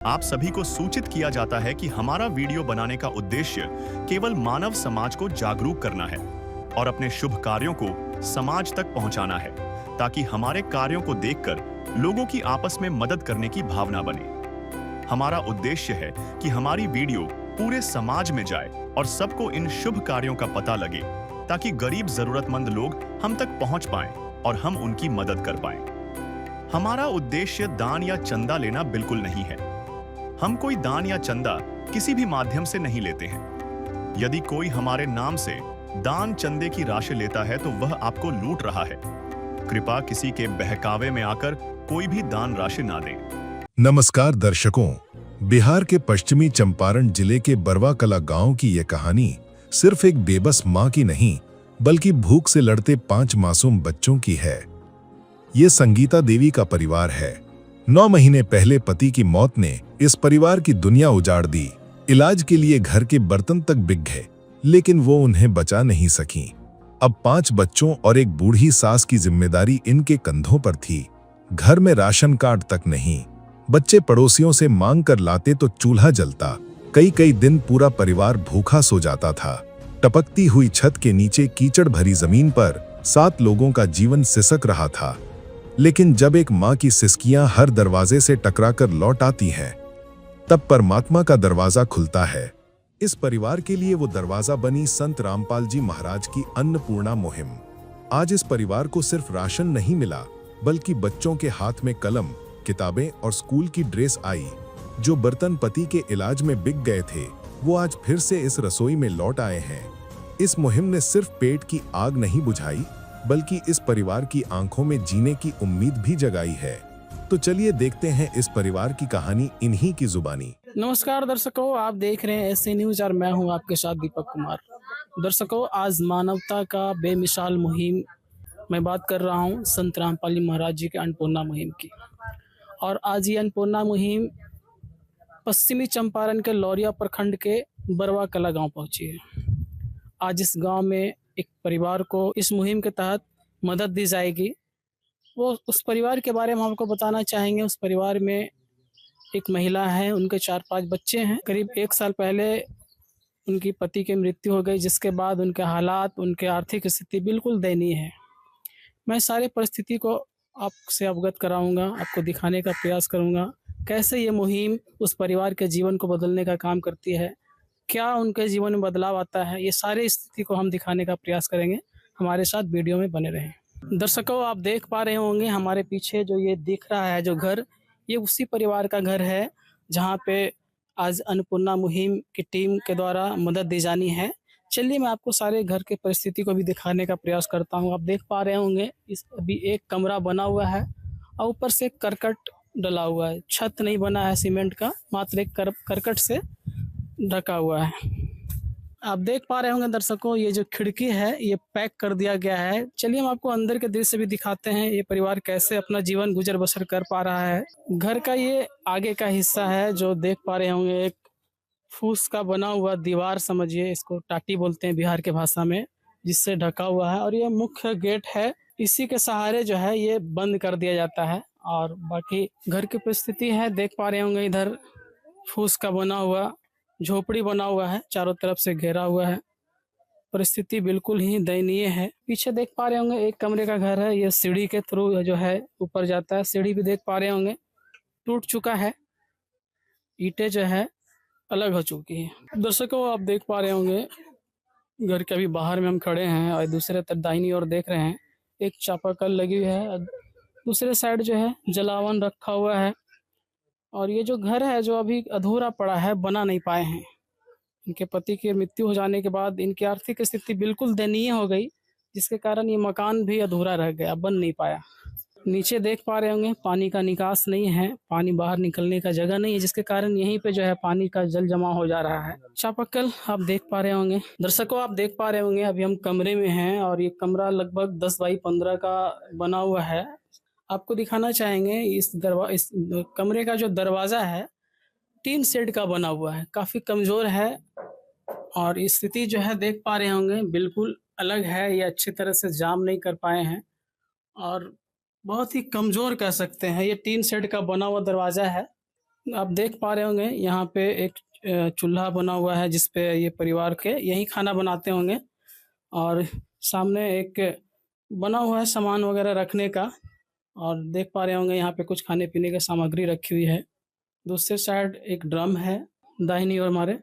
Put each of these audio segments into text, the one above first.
आप सभी को सूचित किया जाता है कि हमारा वीडियो बनाने का उद्देश्य केवल मानव समाज को जागरूक करना है और अपने शुभ कार्यों को समाज तक पहुंचाना है, ताकि हमारे कार्यों को देखकर लोगों की आपस में मदद करने की भावना बने। हमारा उद्देश्य है कि हमारी वीडियो पूरे समाज में जाए और सबको इन शुभ कार्यों का पता लगे, ताकि गरीब जरूरतमंद लोग हम तक पहुंच पाएं और हम उनकी मदद कर पाएं। हमारा उद्देश्य दान या चंदा लेना बिल्कुल नहीं है। हम कोई दान या चंदा किसी भी माध्यम से नहीं लेते हैं। यदि कोई हमारे नाम से दान चंदे की राशि लेता है तो वह आपको लूट रहा है। कृपया किसी के बहकावे में आकर कोई भी दान राशि ना दें। नमस्कार दर्शकों, बिहार के पश्चिमी चंपारण जिले के बरवा कला गांव की यह कहानी सिर्फ एक बेबस मां की नहीं, बल्कि भूख से लड़ते 5 मासूम बच्चों की है। ये संगीता देवी का परिवार है। 9 महीने पहले पति की मौत ने इस परिवार की दुनिया उजाड़ दी। इलाज के लिए घर के बर्तन तक बिक गए, लेकिन वो उन्हें बचा नहीं सकी। अब 5 बच्चों और एक बूढ़ी सास की जिम्मेदारी इनके कंधों पर थी। घर में राशन कार्ड तक नहीं। बच्चे पड़ोसियों से मांग कर लाते तो चूल्हा जलता। कई कई दिन पूरा परिवार भूखा सो जाता था। टपकती हुई छत के नीचे कीचड़ भरी जमीन पर 7 लोगों का जीवन सिसक रहा था। लेकिन जब एक मां की सिसकियां हर दरवाजे से टकराकर लौट आती हैं, तब परमात्मा का दरवाजा खुलता है। इस परिवार के लिए वो दरवाजा बनी संत रामपाल जी महाराज की अन्नपूर्णा मुहिम। आज इस परिवार को सिर्फ राशन नहीं मिला, बल्कि बच्चों के हाथ में कलम, किताबें और स्कूल की ड्रेस आई। जो बर्तन पति के इलाज में बिक गए थे, वो आज फिर से इस रसोई में लौट आए हैं। इस मुहिम ने सिर्फ पेट की आग नहीं बुझाई, बल्कि इस परिवार की आंखों में जीने की उम्मीद भी जगाई है। तो चलिए देखते हैं इस परिवार की कहानी इन्हीं की जुबानी। नमस्कार दर्शकों, आप देख रहे हैं एसए न्यूज और मैं हूं आपके साथ दीपक कुमार। दर्शकों, आज मानवता का बेमिसाल मुहिम मैं बात कर रहा हूं संत रामपाल जी महाराज जी के अन्नपूर्णा मुहिम की। और आज ये अन्नपूर्णा मुहिम पश्चिमी चंपारण के लौरिया प्रखंड के बरवा कला गांव पहुंची है। आज इस गांव में एक परिवार को इस मुहिम के तहत मदद दी जाएगी। वो उस परिवार के बारे में आपको बताना चाहेंगे। उस परिवार में एक महिला है, उनके 4-5 बच्चे हैं। करीब 1 साल पहले उनकी पति की मृत्यु हो गई, जिसके बाद उनके हालात, उनके आर्थिक स्थिति बिल्कुल दयनीय है। मैं सारे परिस्थिति को आपसे अवगत कराऊंगा, आपको दिखाने का प्रयास करूंगा कैसे ये मुहिम उस परिवार के जीवन को बदलने का काम करती है, क्या उनके जीवन में बदलाव आता है। ये सारी स्थिति को हम दिखाने का प्रयास करेंगे। हमारे साथ वीडियो में बने रहें। दर्शकों, आप देख पा रहे होंगे हमारे पीछे जो ये दिख रहा है जो घर, ये उसी परिवार का घर है जहाँ पे आज अन्नपूर्णा मुहिम की टीम के द्वारा मदद दी जानी है। चलिए मैं आपको सारे घर के परिस्थिति को भी दिखाने का प्रयास करता हूँ। आप देख पा रहे होंगे इस अभी एक कमरा बना हुआ है और ऊपर से करकट डला हुआ है। छत नहीं बना है सीमेंट का, मात्र एक करकट से ढका हुआ है। आप देख पा रहे होंगे दर्शकों, ये जो खिड़की है ये पैक कर दिया गया है। चलिए हम आपको अंदर के दृश्य भी दिखाते हैं, ये परिवार कैसे अपना जीवन गुजर बसर कर पा रहा है। घर का ये आगे का हिस्सा है जो देख पा रहे होंगे, एक फूस का बना हुआ दीवार समझिए, इसको टाटी बोलते हैं बिहार के भाषा में, जिससे ढका हुआ है। और ये मुख्य गेट है, इसी के सहारे जो है ये बंद कर दिया जाता है। और बाकी घर की परिस्थिति है, देख पा रहे होंगे इधर फूस का बना हुआ झोपड़ी बना हुआ है, चारों तरफ से घेरा हुआ है। परिस्थिति बिल्कुल ही दयनीय है। पीछे देख पा रहे होंगे एक कमरे का घर है, ये सीढ़ी के थ्रू जो है ऊपर जाता है। सीढ़ी भी देख पा रहे होंगे टूट चुका है, ईंटें जो है अलग हो चुकी है। दर्शकों, आप देख पा रहे होंगे घर के अभी बाहर में हम खड़े हैं और दूसरे तरफ दाहिनी ओर देख रहे हैं एक चापाकल लगी हुई है, दूसरे साइड जो है जलावन रखा हुआ है। और ये जो घर है जो अभी अधूरा पड़ा है, बना नहीं पाए हैं। इनके पति की मृत्यु हो जाने के बाद इनकी आर्थिक स्थिति बिल्कुल दयनीय हो गई, जिसके कारण ये मकान भी अधूरा रह गया, बन नहीं पाया। नीचे देख पा रहे होंगे पानी का निकास नहीं है, पानी बाहर निकलने का जगह नहीं है, जिसके कारण यहीं पे जो है पानी का जल जमा हो जा रहा है। चापाकल आप देख पा रहे होंगे। दर्शकों, आप देख पा रहे होंगे अभी हम कमरे में हैं और ये कमरा लगभग 10 बाई 15 का बना हुआ है। आपको दिखाना चाहेंगे इस कमरे का जो दरवाजा है टीन शेड का बना हुआ है, काफी कमजोर है। और स्थिति जो है देख पा रहे होंगे बिल्कुल अलग है, ये अच्छी तरह से जाम नहीं कर पाए हैं और बहुत ही कमजोर कह सकते हैं। ये टीन शेड का बना हुआ दरवाजा है आप देख पा रहे होंगे यहाँ पे एक चूल्हा बना हुआ है जिस पे ये परिवार के यही खाना बनाते होंगे और सामने एक बना हुआ है सामान वगैरह रखने का और देख पा रहे होंगे यहाँ पे कुछ खाने पीने की सामग्री रखी हुई है। दूसरे साइड एक ड्रम है, दाहिनी ओर हमारे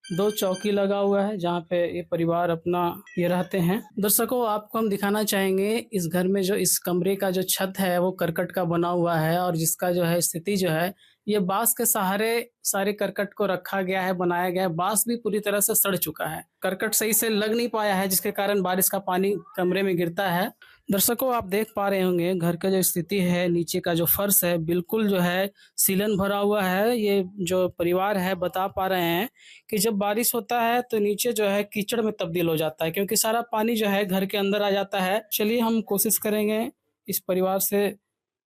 दो चौकी लगा हुआ है जहाँ पे ये परिवार अपना ये रहते हैं। दर्शकों, आपको हम दिखाना चाहेंगे इस घर में जो इस कमरे का जो छत है वो करकट का बना हुआ है और जिसका जो है स्थिति जो है ये बांस के सहारे सारे करकट को रखा गया है, बनाया गया है। बांस भी पूरी तरह से सड़ चुका है, करकट सही से लग नहीं पाया है जिसके कारण बारिश का पानी कमरे में गिरता है। दर्शकों, आप देख पा रहे होंगे घर का जो स्थिति है, नीचे का जो फर्श है बिल्कुल जो है सीलन भरा हुआ है। ये जो परिवार है बता पा रहे हैं कि जब बारिश होता है तो नीचे जो है कीचड़ में तब्दील हो जाता है क्योंकि सारा पानी जो है घर के अंदर आ जाता है। चलिए हम कोशिश करेंगे इस परिवार से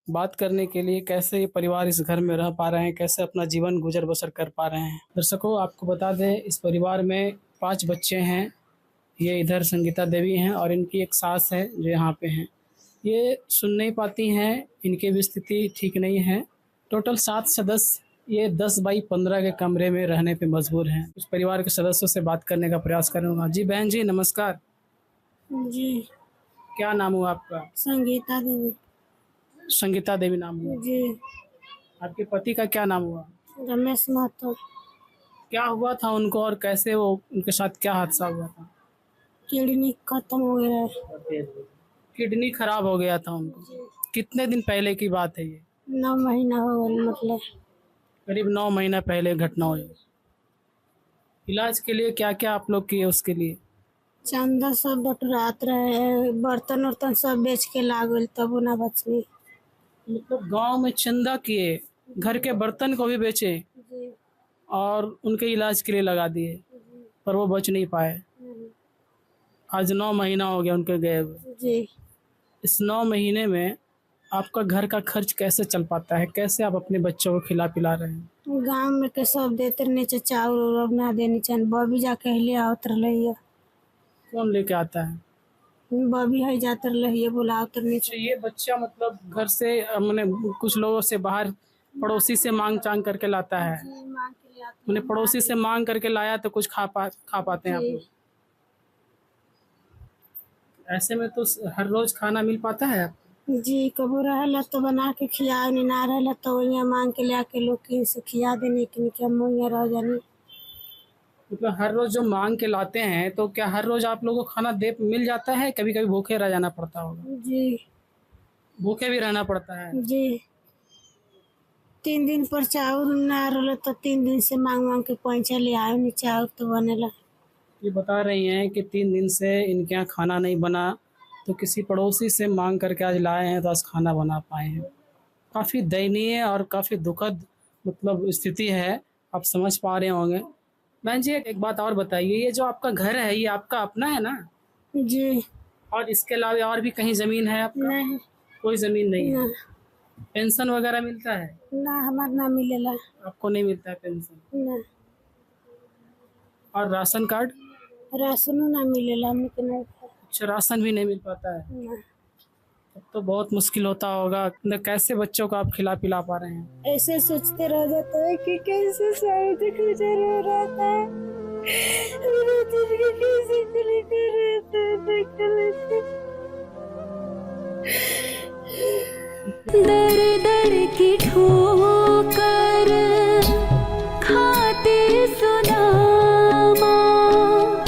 बात करने के लिए, कैसे ये परिवार इस घर में रह पा रहे हैं, कैसे अपना जीवन गुजर बसर कर पा रहे हैं। दर्शकों, आपको बता दें इस परिवार में 5 बच्चे हैं। ये इधर संगीता देवी हैं और इनकी एक सास है जो यहाँ पे हैं। ये सुन नहीं पाती हैं, इनकी भी स्थिति ठीक नहीं है। टोटल 7 सदस्य ये 10 बाई 15 के कमरे में रहने पे मजबूर हैं। उस परिवार के सदस्यों से बात करने का प्रयास करूँगा। जी बहन जी, नमस्कार। जी, क्या नाम हुआ आपका? संगीता देवी। संगीता देवी नाम हुआ। जी, आपके पति का क्या नाम हुआ? रमेश महतो। क्या हुआ था उनको और कैसे वो उनके साथ क्या हादसा हुआ था? किडनी खत्म हो गया है। किडनी खराब हो गया था उनको। कितने दिन पहले की बात है ये? 9 महीना हो गया, मतलब करीब 9 महीना पहले घटना हुई। इलाज के लिए क्या क्या आप लोग किए उसके लिए? चंदा सब बटुरात रहे, बर्तन उर्तन सब बेच के लागल तब ना बचनी। मतलब गांव में चंदा किए, घर के बर्तन को भी बेचे जी, और उनके इलाज के लिए लगा दिए पर वो बच नहीं पाए। आज 9 महीना हो गया उनके गए हुए। जी, इस 9 महीने में आपका घर का खर्च कैसे चल पाता है? कैसे आप अपने बच्चों को खिला पिला रहे हैं? गाँव में के सब देते नीचे चाउर उर अब ना देनी चाहिए। बबी जाके ले आवत रही, कौन लेके आता है? बबी है जात रही बुलावत अच्छा, नीचे। ये बच्चा मतलब घर से मैंने कुछ लोगों से बाहर पड़ोसी से मांग चांग करके लाता है। मांग के ले आती मैंने पड़ोसी से मांग करके लाया तो कुछ खा पाते हैं आप जी। लोग? ऐसे में तो हर रोज खाना मिल पाता है आपको? जी, कबो रहेला तो बना के खिया, ना रहेला तो वही मांग के ले आके लोग के से खिया देने के निके मुँह रह जानी। मतलब हर रोज जो मांग के लाते हैं तो क्या हर रोज आप लोगों को खाना दे मिल जाता है? कभी कभी भूखे रह जाना पड़ता होगा। जी, भूखे भी रहना पड़ता है। जी, 3 दिन पर चाउर ना रहला तो 3 दिन से मांग मांग के पैसा ले आए नहीं चाउर तो बनेला। ये बता रही हैं कि 3 दिन से इनके यहाँ खाना नहीं बना तो किसी पड़ोसी से मांग करके आज लाए हैं तो आज खाना बना पाए हैं। काफ़ी दयनीय और काफ़ी दुखद मतलब स्थिति है, आप समझ पा रहे होंगे। बहन जी, एक बात और बताइए, ये जो आपका घर है ये आपका अपना है ना? जी, और इसके अलावा और भी कहीं ज़मीन है आपका? नहीं, कोई ज़मीन नहीं है। ना, पेंशन वगैरह मिलता है? ना हमार ना मिलेला। आपको नहीं मिलता है पेंशन? ना, और राशन कार्ड? राशनो ना मिलेला हमके नहीं। अच्छा, राशन भी नहीं मिल पाता है। ना, तब तो बहुत मुश्किल होता होगा। न कैसे बच्चों को आप खिला पिला पा रहे हैं? ऐसे सोचते रह जाता है कि कैसे शायद गुजर हो रहा था। मेरा जिंदगी कैसे गुजर रहता है देख लेते। दर दर की ठोकर खाते सुना माँ,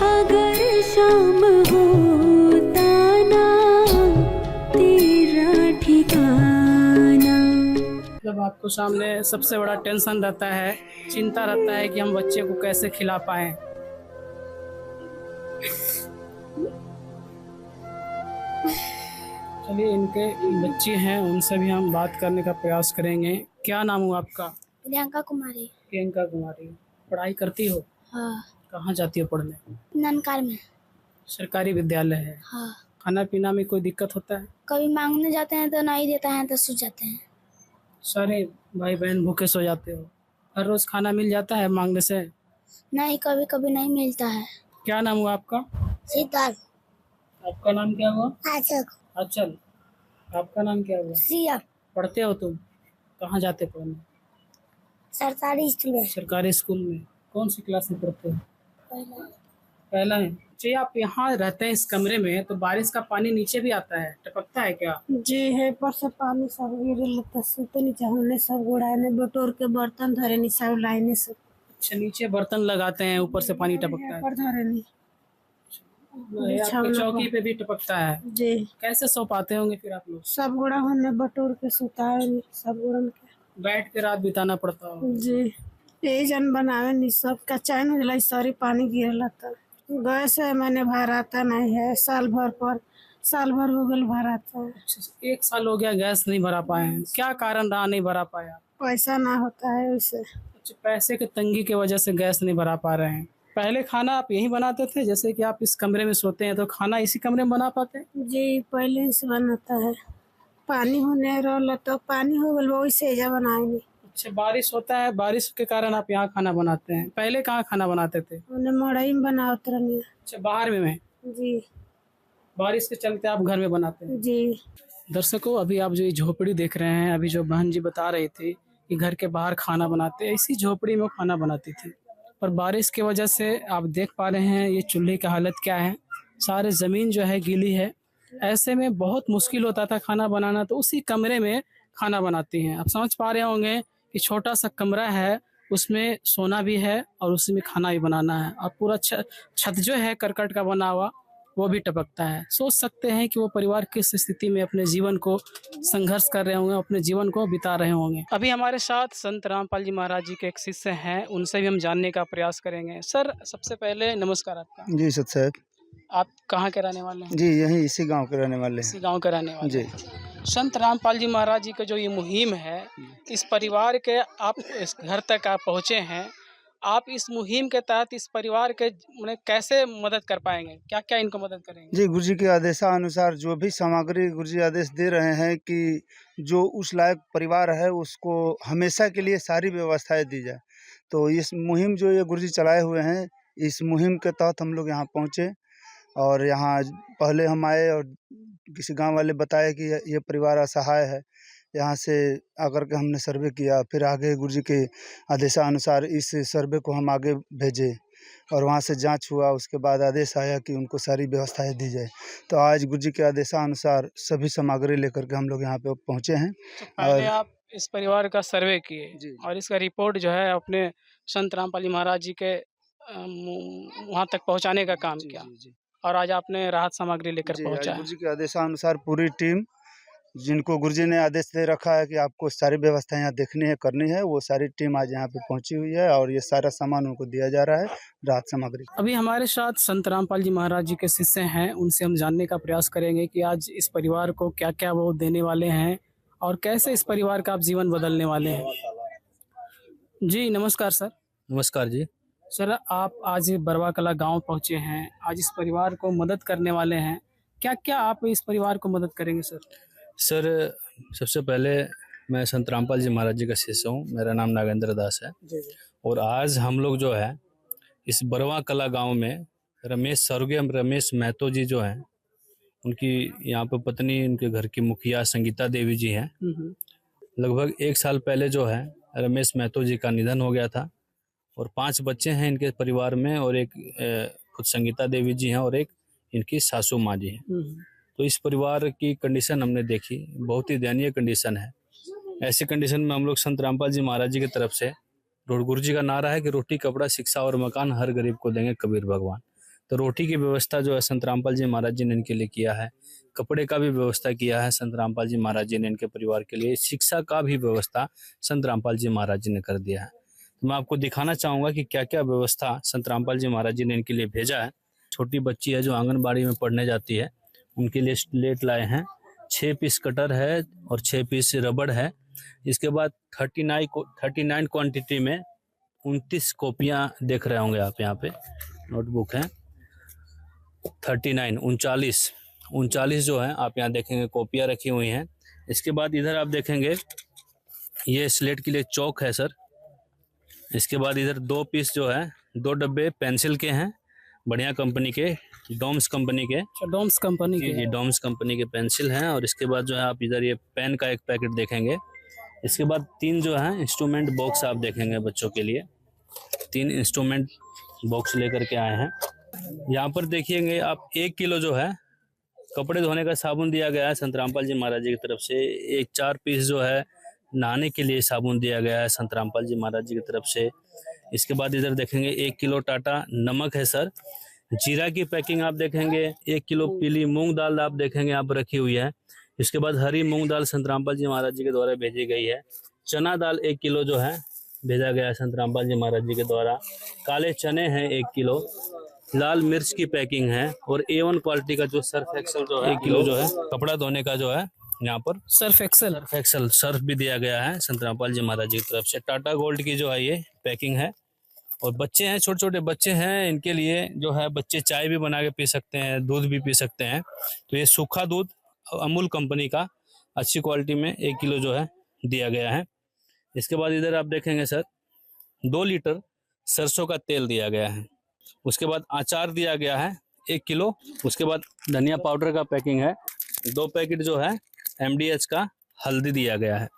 अगर शाम होता ना तेरा ठिकाना। जब आपको सामने सबसे बड़ा टेंशन रहता है, चिंता रहता है कि हम बच्चे को कैसे खिला पाएं। चलिए, इनके बच्चे हैं उनसे भी हम बात करने का प्रयास करेंगे। क्या नाम हुआ आपका? प्रियंका कुमारी। प्रियंका कुमारी। पढ़ाई करती हो? हाँ, कहाँ जाती हो पढ़ने? ननकार में। सरकारी विद्यालय है। हाँ, खाना पीना में कोई दिक्कत होता है? कभी मांगने जाते हैं तो नहीं देता है तो सो जाते हैं। सारे भाई बहन भूखे सो जाते हो? हर रोज खाना मिल जाता है मांगने से? नहीं, कभी कभी नहीं मिलता है। क्या नाम हुआ आपका? शीतल। आपका नाम क्या हुआ? आचक। अचल। आपका नाम क्या हुआ? सिया। पढ़ते हो तुम? कहाँ जाते पढ़ने? सरकारी स्कूल में सरकारी स्कूल में। कौन सी क्लास में पढ़ते हैं? पहला पहला है। जी, आप यहाँ रहते हैं इस कमरे में, तो बारिश का पानी नीचे भी आता है, टपकता है क्या? जी है, पर से पानी सब गिरल त सुते नीचे हमने सब गुड़ाने बटोर के बर्तन धरे नी सब लाइने से अच्छा, नीचे बर्तन लगाते हैं, ऊपर से पानी टपकता है। पर धरे नी आपकी चौकी पे भी टपकता है। जी। कैसे सो पाते होंगे फिर आप लोग? सब गुड़ा हमने बटोर के सुताए नी सब गुड़न के बैठ के रात बिताना पड़ता हो? जी। यही जन बनावे नी सब का चैन हो जाला, सारी पानी गिरला था। गैस है मैंने भराता नहीं है, साल भर हो गल भराता। एक साल हो गया गैस नहीं भरा पाए हैं, क्या कारण रहा नहीं भरा पाया? पैसा ना होता है उसे। अच्छा, पैसे की तंगी की वजह से गैस नहीं भरा पा रहे हैं। पहले खाना आप यहीं बनाते थे? जैसे कि आप इस कमरे में सोते हैं तो खाना इसी कमरे में बना पाते? जी, पहले से बनाता है। पानी होने रोला तो पानी हो गल वही से जा बनाएंगे। अच्छा, बारिश होता है, बारिश के कारण आप यहाँ खाना बनाते हैं। पहले कहाँ खाना बनाते थे? उन्हें मड़ई में बनावत रहनी। अच्छा, बाहर में जी। बारिश के चलते आप घर में बनाते हैं? जी। दर्शकों, अभी आप जो ये झोपड़ी देख रहे हैं, अभी जो बहन जी बता रहे थे कि घर के बाहर खाना बनाते हैं, इसी झोपड़ी में खाना बनाती थी। पर बारिश की वजह से आप देख पा रहे हैं ये चूल्हे की हालत क्या है। सारे ज़मीन जो है गीली है, ऐसे में बहुत मुश्किल होता था खाना बनाना, तो उसी कमरे में खाना बनाती हैं। आप समझ पा रहे होंगे कि छोटा सा कमरा है, उसमें सोना भी है और उसी में खाना भी बनाना है, और पूरा छत जो है करकट का बना हुआ वो भी टपकता है। सोच सकते हैं कि वो परिवार किस स्थिति में अपने जीवन को संघर्ष कर रहे होंगे, अपने जीवन को बिता रहे होंगे। अभी हमारे साथ संत रामपाल जी महाराज जी के एक शिष्य हैं, उनसे भी हम जानने का प्रयास करेंगे। सर, सबसे पहले नमस्कार आपका। जी सत साहब। आप कहाँ के रहने वाले हैं? जी, यहीं इसी गांव के रहने वाले हैं। इसी गांव के रहने वाले जी। हैं। संत रामपाल जी महाराज जी का जो ये मुहिम है, इस परिवार के आप इस घर तक आप पहुँचे हैं, आप इस मुहिम के तहत इस परिवार के मतलब कैसे मदद कर पाएंगे? क्या क्या इनको मदद करेंगे? जी, गुरुजी के आदेशानुसार जो भी सामग्री गुरुजी आदेश दे रहे हैं कि जो उस लायक परिवार है उसको हमेशा के लिए सारी व्यवस्थाएं दी जाए। तो इस मुहिम जो ये गुरुजी चलाए हुए हैं, इस मुहिम के तहत हम लोग यहाँ पहुँचे और यहाँ पहले हम आए और किसी गांव वाले बताए कि ये परिवार असहाय है। यहाँ से आकर के हमने सर्वे किया, फिर आगे गुरुजी के आदेशानुसार इस सर्वे को हम आगे भेजे और वहाँ से जांच हुआ। उसके बाद आदेश आया कि उनको सारी व्यवस्थाएं दी जाए। तो आज गुरुजी के आदेशानुसार सभी सामग्री लेकर के हम लोग यहाँ पे पहुँचे हैं। तो पहले आप इस परिवार का सर्वे किए और इसका रिपोर्ट जो है अपने संत रामपाल जी महाराज जी के वहाँ तक पहुँचाने का काम किया और आज आपने राहत सामग्री लेकर पहुँचा है। गुरुजी के आदेशानुसार पूरी टीम, जिनको गुरुजी ने आदेश दे रखा है कि आपको सारी व्यवस्था यहाँ देखनी है, करनी है, वो सारी टीम आज यहाँ पे पहुंची हुई है और ये सारा सामान उनको दिया जा रहा है, राहत सामग्री। अभी हमारे साथ संत रामपाल जी महाराज जी के शिष्य हैं, उनसे हम जानने का प्रयास करेंगे कि आज इस परिवार को क्या क्या वो देने वाले हैं और कैसे इस परिवार का आप जीवन बदलने वाले हैं। जी नमस्कार सर। नमस्कार जी। सर, आप आज बरवा कला गाँव पहुँचे हैं, आज इस परिवार को मदद करने वाले हैं, क्या क्या आप इस परिवार को मदद करेंगे सर? सर, सबसे पहले मैं संत रामपाल जी महाराज जी का शिष्य हूँ, मेरा नाम नागेंद्र दास है। जी जी। और आज हम लोग जो है इस बरवा कला गांव में स्वर्गीय रमेश महतो जी जो हैं, उनकी यहाँ पे पत्नी, उनके घर की मुखिया संगीता देवी जी हैं। लगभग 1 साल पहले जो है रमेश महतो जी का निधन हो गया था और 5 बच्चे हैं इनके परिवार में और एक खुद संगीता देवी जी हैं और एक इनकी सासू माँ जी हैं। तो इस परिवार की कंडीशन हमने देखी, बहुत ही दयनीय कंडीशन है। ऐसी कंडीशन में हम लोग संत रामपाल जी महाराज जी की तरफ से, गुरु जी का नारा है कि रोटी कपड़ा शिक्षा और मकान हर गरीब को देंगे कबीर भगवान। तो रोटी की व्यवस्था जो है संत रामपाल जी महाराज जी ने इनके लिए किया है, कपड़े का भी व्यवस्था किया है संत रामपाल जी महाराज जी ने इनके परिवार के लिए, शिक्षा का भी व्यवस्था संत रामपाल जी महाराज जी ने कर दिया है। तो मैं आपको दिखाना चाहूँगा कि क्या क्या व्यवस्था संत रामपाल जी महाराज जी ने इनके लिए भेजा है। छोटी बच्ची है जो आंगनबाड़ी में पढ़ने जाती है, उनके लिए स्लेट लाए हैं, 6 पीस कटर है और 6 पीस रबड़ है। इसके बाद 39 क्वांटिटी में 29 कॉपियाँ देख रहे होंगे आप, यहाँ पे नोटबुक हैं 39 जो है आप यहाँ देखेंगे कॉपियाँ रखी हुई हैं। इसके बाद इधर आप देखेंगे ये स्लेट के लिए चौक है सर। इसके बाद इधर 2 पीस जो है 2 डब्बे पेंसिल के हैं, बढ़िया कंपनी के, डोम्स कंपनी के। डोम्स कंपनी के? जी, डोम्स कंपनी के पेंसिल हैं। और इसके बाद जो है आप इधर ये पेन का एक पैकेट देखेंगे, इसके बाद 3 जो है इंस्ट्रूमेंट बॉक्स आप देखेंगे बच्चों के लिए, 3 इंस्ट्रूमेंट बॉक्स लेकर के आए हैं। यहाँ पर देखिएंगे आप 1 किलो जो है कपड़े धोने का साबुन दिया गया है संत रामपाल जी महाराज जी की तरफ से। एक 4 पीस जो है नहाने के लिए साबुन दिया गया है संत रामपाल जी महाराज जी की तरफ से। इसके बाद इधर देखेंगे 1 किलो टाटा नमक है सर। जीरा की पैकिंग आप देखेंगे, 1 किलो पीली मूंग दाल आप देखेंगे यहाँ पर रखी हुई है। इसके बाद हरी मूंग दाल संत रामपाल जी महाराज जी के द्वारा भेजी गई है। चना दाल 1 किलो जो है भेजा गया है संत रामपाल जी महाराज जी के द्वारा। काले चने हैं 1 किलो। लाल मिर्च की पैकिंग है और A1 क्वालिटी का जो सर्फ एक्सल जो है 1 किलो जो है कपड़ा धोने का जो है यहाँ पर सर्फ एक्सेल सर्फ भी दिया गया है संत रामपाल जी महाराज जी की तरफ से। टाटा गोल्ड की जो है ये पैकिंग है। और बच्चे हैं, छोटे छोटे बच्चे हैं, इनके लिए जो है बच्चे चाय भी बना के पी सकते हैं, दूध भी पी सकते हैं। तो ये सूखा दूध अमूल कंपनी का अच्छी क्वालिटी में 1 किलो जो है दिया गया है। इसके बाद इधर आप देखेंगे सर 2 लीटर सरसों का तेल दिया गया है। उसके बाद अचार दिया गया है 1 किलो। उसके बाद धनिया पाउडर का पैकिंग है 2 पैकेट जो है MDH का हल्दी दिया गया है।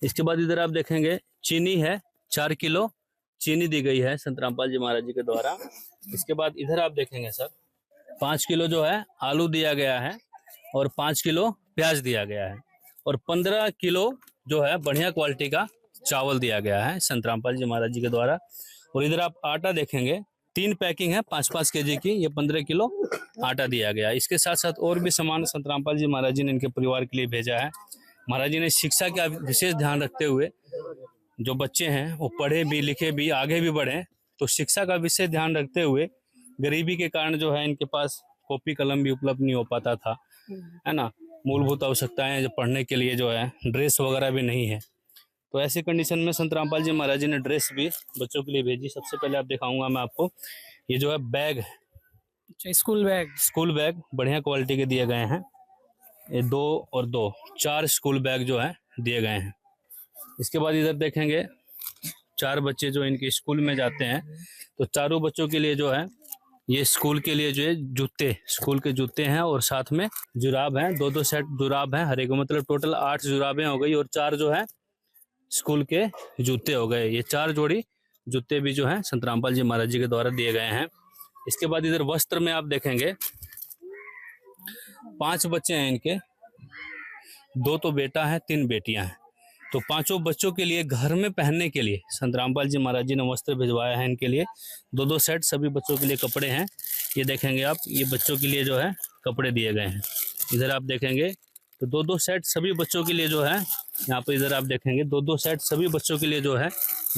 इसके बाद इधर आप देखेंगे चीनी है 4 किलो चीनी दी गई है संत रामपाल जी महाराज जी के द्वारा। इसके बाद इधर आप देखेंगे सर 5 किलो जो है आलू दिया गया है और 5 किलो प्याज दिया गया है और 15 किलो जो है बढ़िया क्वालिटी का चावल दिया गया है संत रामपाल जी महाराज जी के द्वारा। और इधर आप आटा देखेंगे 3 पैकिंग है 5-5 केजी की, ये 15 किलो आटा दिया गया है। इसके साथ साथ और भी सामान संत रामपाल जी महाराज जी ने इनके परिवार के लिए भेजा है। महाराज जी ने शिक्षा का विशेष ध्यान रखते हुए जो बच्चे हैं वो पढ़े भी लिखे भी आगे भी बढ़े, तो शिक्षा का विशेष ध्यान रखते हुए गरीबी के कारण जो है इनके पास कॉपी कलम भी उपलब्ध नहीं हो पाता था, है ना। मूलभूत आवश्यकताएं जो पढ़ने के लिए जो है ड्रेस वगैरह भी नहीं है। तो ऐसी कंडीशन में संत रामपाल जी महाराज जी ने ड्रेस भी बच्चों के लिए भेजी। सबसे पहले आप दिखाऊंगा मैं आपको, ये जो है बैग, स्कूल बैग बढ़िया क्वालिटी के दिए गए हैं। ये 2 और 2 4 स्कूल बैग जो है दिए गए हैं। इसके बाद इधर देखेंगे 4 बच्चे जो इनके स्कूल में जाते हैं, तो चारों बच्चों के लिए जो है ये स्कूल के लिए जो है जूते, स्कूल के जूते हैं और साथ में जुराब हैं, 2-2 सेट जुराब हैं हर एक, मतलब टोटल 8 जुराबें हो गई और 4 जो है स्कूल के जूते हो गए। ये 4 जोड़ी जूते भी जो है संत रामपाल जी महाराज जी के द्वारा दिए गए हैं। इसके बाद इधर वस्त्र में आप देखेंगे 5 बच्चे हैं इनके, 2 तो बेटा है 3 बेटियां हैं। तो 5 बच्चों के लिए घर में पहनने के लिए संत रामपाल जी महाराज जी ने वस्त्र भिजवाया है इनके लिए। 2-2 सेट सभी बच्चों के लिए कपड़े हैं। ये देखेंगे आप, ये बच्चों के लिए जो है कपड़े दिए गए हैं। इधर आप देखेंगे तो 2-2 सेट सभी बच्चों के लिए जो है, यहाँ पर इधर आप देखेंगे 2-2 सेट सभी बच्चों के लिए जो है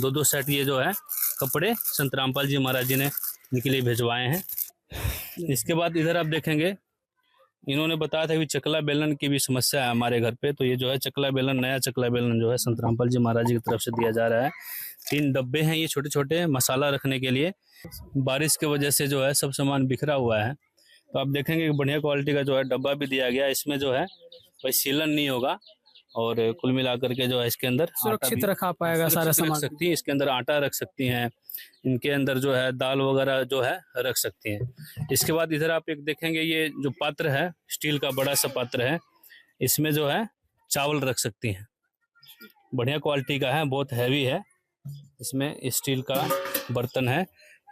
2-2 सेट ये जो है कपड़े संत रामपाल जी महाराज जी ने इनके लिए भिजवाए हैं। इसके बाद इधर आप देखेंगे इन्होंने बताया था कि चकला बेलन की भी समस्या है हमारे घर पे, तो ये जो है चकला बेलन, नया चकला बेलन जो है संत रामपाल जी महाराज जी की तरफ से दिया जा रहा है। 3 डब्बे हैं ये छोटे छोटे मसाला रखने के लिए। बारिश की वजह से जो है सब सामान बिखरा हुआ है, तो आप देखेंगे कि बढ़िया क्वालिटी का जो है डब्बा भी दिया गया। इसमें जो है कोई सीलन नहीं होगा और कुल मिलाकर के जो है इसके अंदर सुरक्षित रखा पाएगा सारा सामान। रख सकती है, इसके अंदर आटा रख सकती हैं, इनके अंदर जो है दाल वगैरह जो है रख सकती हैं। इसके बाद इधर आप एक देखेंगे ये जो पात्र है स्टील का बड़ा सा पात्र है, इसमें जो है चावल रख सकती हैं। बढ़िया क्वालिटी का है, बहुत हैवी है, इसमें स्टील का बर्तन है,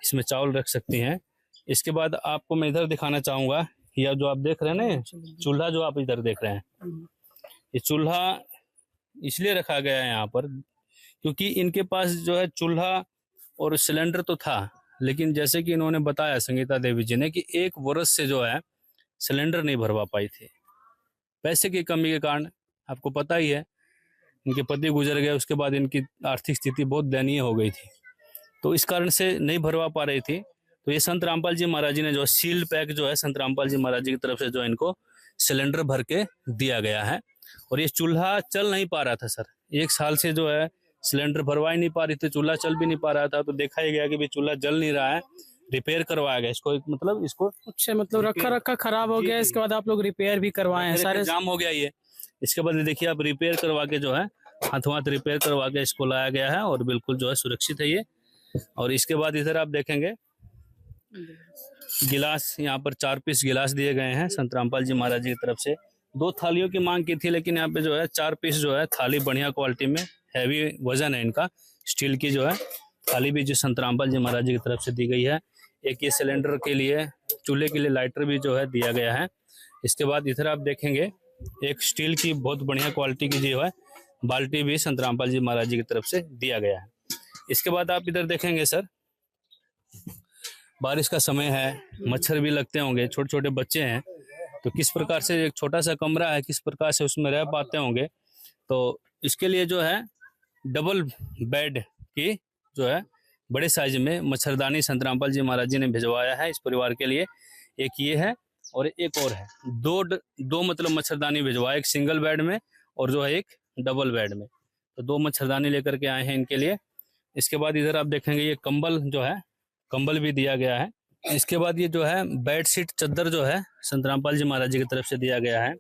इसमें चावल रख सकती हैं। इसके बाद आपको मैं इधर दिखाना चाहूँगा, यह जो आप देख रहे हैं ना चूल्हा जो आप इधर देख रहे हैं, ये चूल्हा इसलिए रखा गया है यहाँ पर क्योंकि इनके पास जो है चूल्हा और सिलेंडर तो था, लेकिन जैसे कि इन्होंने बताया संगीता देवी जी ने कि 1 वर्ष से जो है सिलेंडर नहीं भरवा पाई थी पैसे की कमी के कारण। आपको पता ही है इनके पति गुजर गए, उसके बाद इनकी आर्थिक स्थिति बहुत दयनीय हो गई थी, तो इस कारण से नहीं भरवा पा रही थी। तो ये संत रामपाल जी महाराज जी ने जो सील्ड पैक जो है संत रामपाल जी महाराज जी की तरफ से जो इनको सिलेंडर भर के दिया गया है। और ये चूल्हा चल नहीं पा रहा था सर, 1 साल से जो है सिलेंडर भरवा ही नहीं पा रही थी, चूल्हा चल भी नहीं पा रहा था। तो देखा ही गया कि भाई चूल्हा जल नहीं रहा है, रिपेयर करवाया गया इसको, मतलब इसको अच्छा, मतलब रखा खराब हो गया, इसके बाद आप लोग रिपेयर भी करवाए हैं, सारे जाम हो गया ये। इसके बाद देखिए आप रिपेयर करवा के जो है हाथों हाथ रिपेयर करवा के इसको लाया गया है और बिल्कुल जो है सुरक्षित है ये। और इसके बाद इधर आप देखेंगे गिलास, यहाँ पर 4 पीस गिलास दिए गए हैं संत रामपाल जी महाराज जी की तरफ से। 2 थालियों की मांग की थी, लेकिन यहाँ पे जो है 4 पीस जो है थाली बढ़िया क्वालिटी में, हैवी वजन है इनका, स्टील की जो है थाली भी जो संत रामपाल जी महाराज जी की तरफ से दी गई है। एक ये सिलेंडर के लिए, चूल्हे के लिए लाइटर भी जो है दिया गया है। इसके बाद इधर आप देखेंगे एक स्टील की बहुत बढ़िया क्वालिटी की जो है बाल्टी भी संत रामपाल जी महाराज जी की तरफ से दिया गया है। इसके बाद आप इधर देखेंगे सर, बारिश का समय है, मच्छर भी लगते होंगे, छोटे छोटे बच्चे हैं, तो किस प्रकार से एक छोटा सा कमरा है, किस प्रकार से उसमें रह पाते होंगे। तो इसके लिए जो है डबल बेड की जो है बड़े साइज में मच्छरदानी संत रामपाल जी महाराज जी ने भिजवाया है इस परिवार के लिए। एक ये है और एक और है, दो मतलब मच्छरदानी भिजवाया, एक सिंगल बेड में और जो है एक डबल बेड में। तो 2 मच्छरदानी लेकर के आए हैं इनके लिए। इसके बाद इधर आप देखेंगे ये कंबल जो है, कंबल भी दिया गया है। इसके बाद ये जो है बेड शीट चद्दर जो है संत रामपाल जी महाराज जी की तरफ से दिया गया है।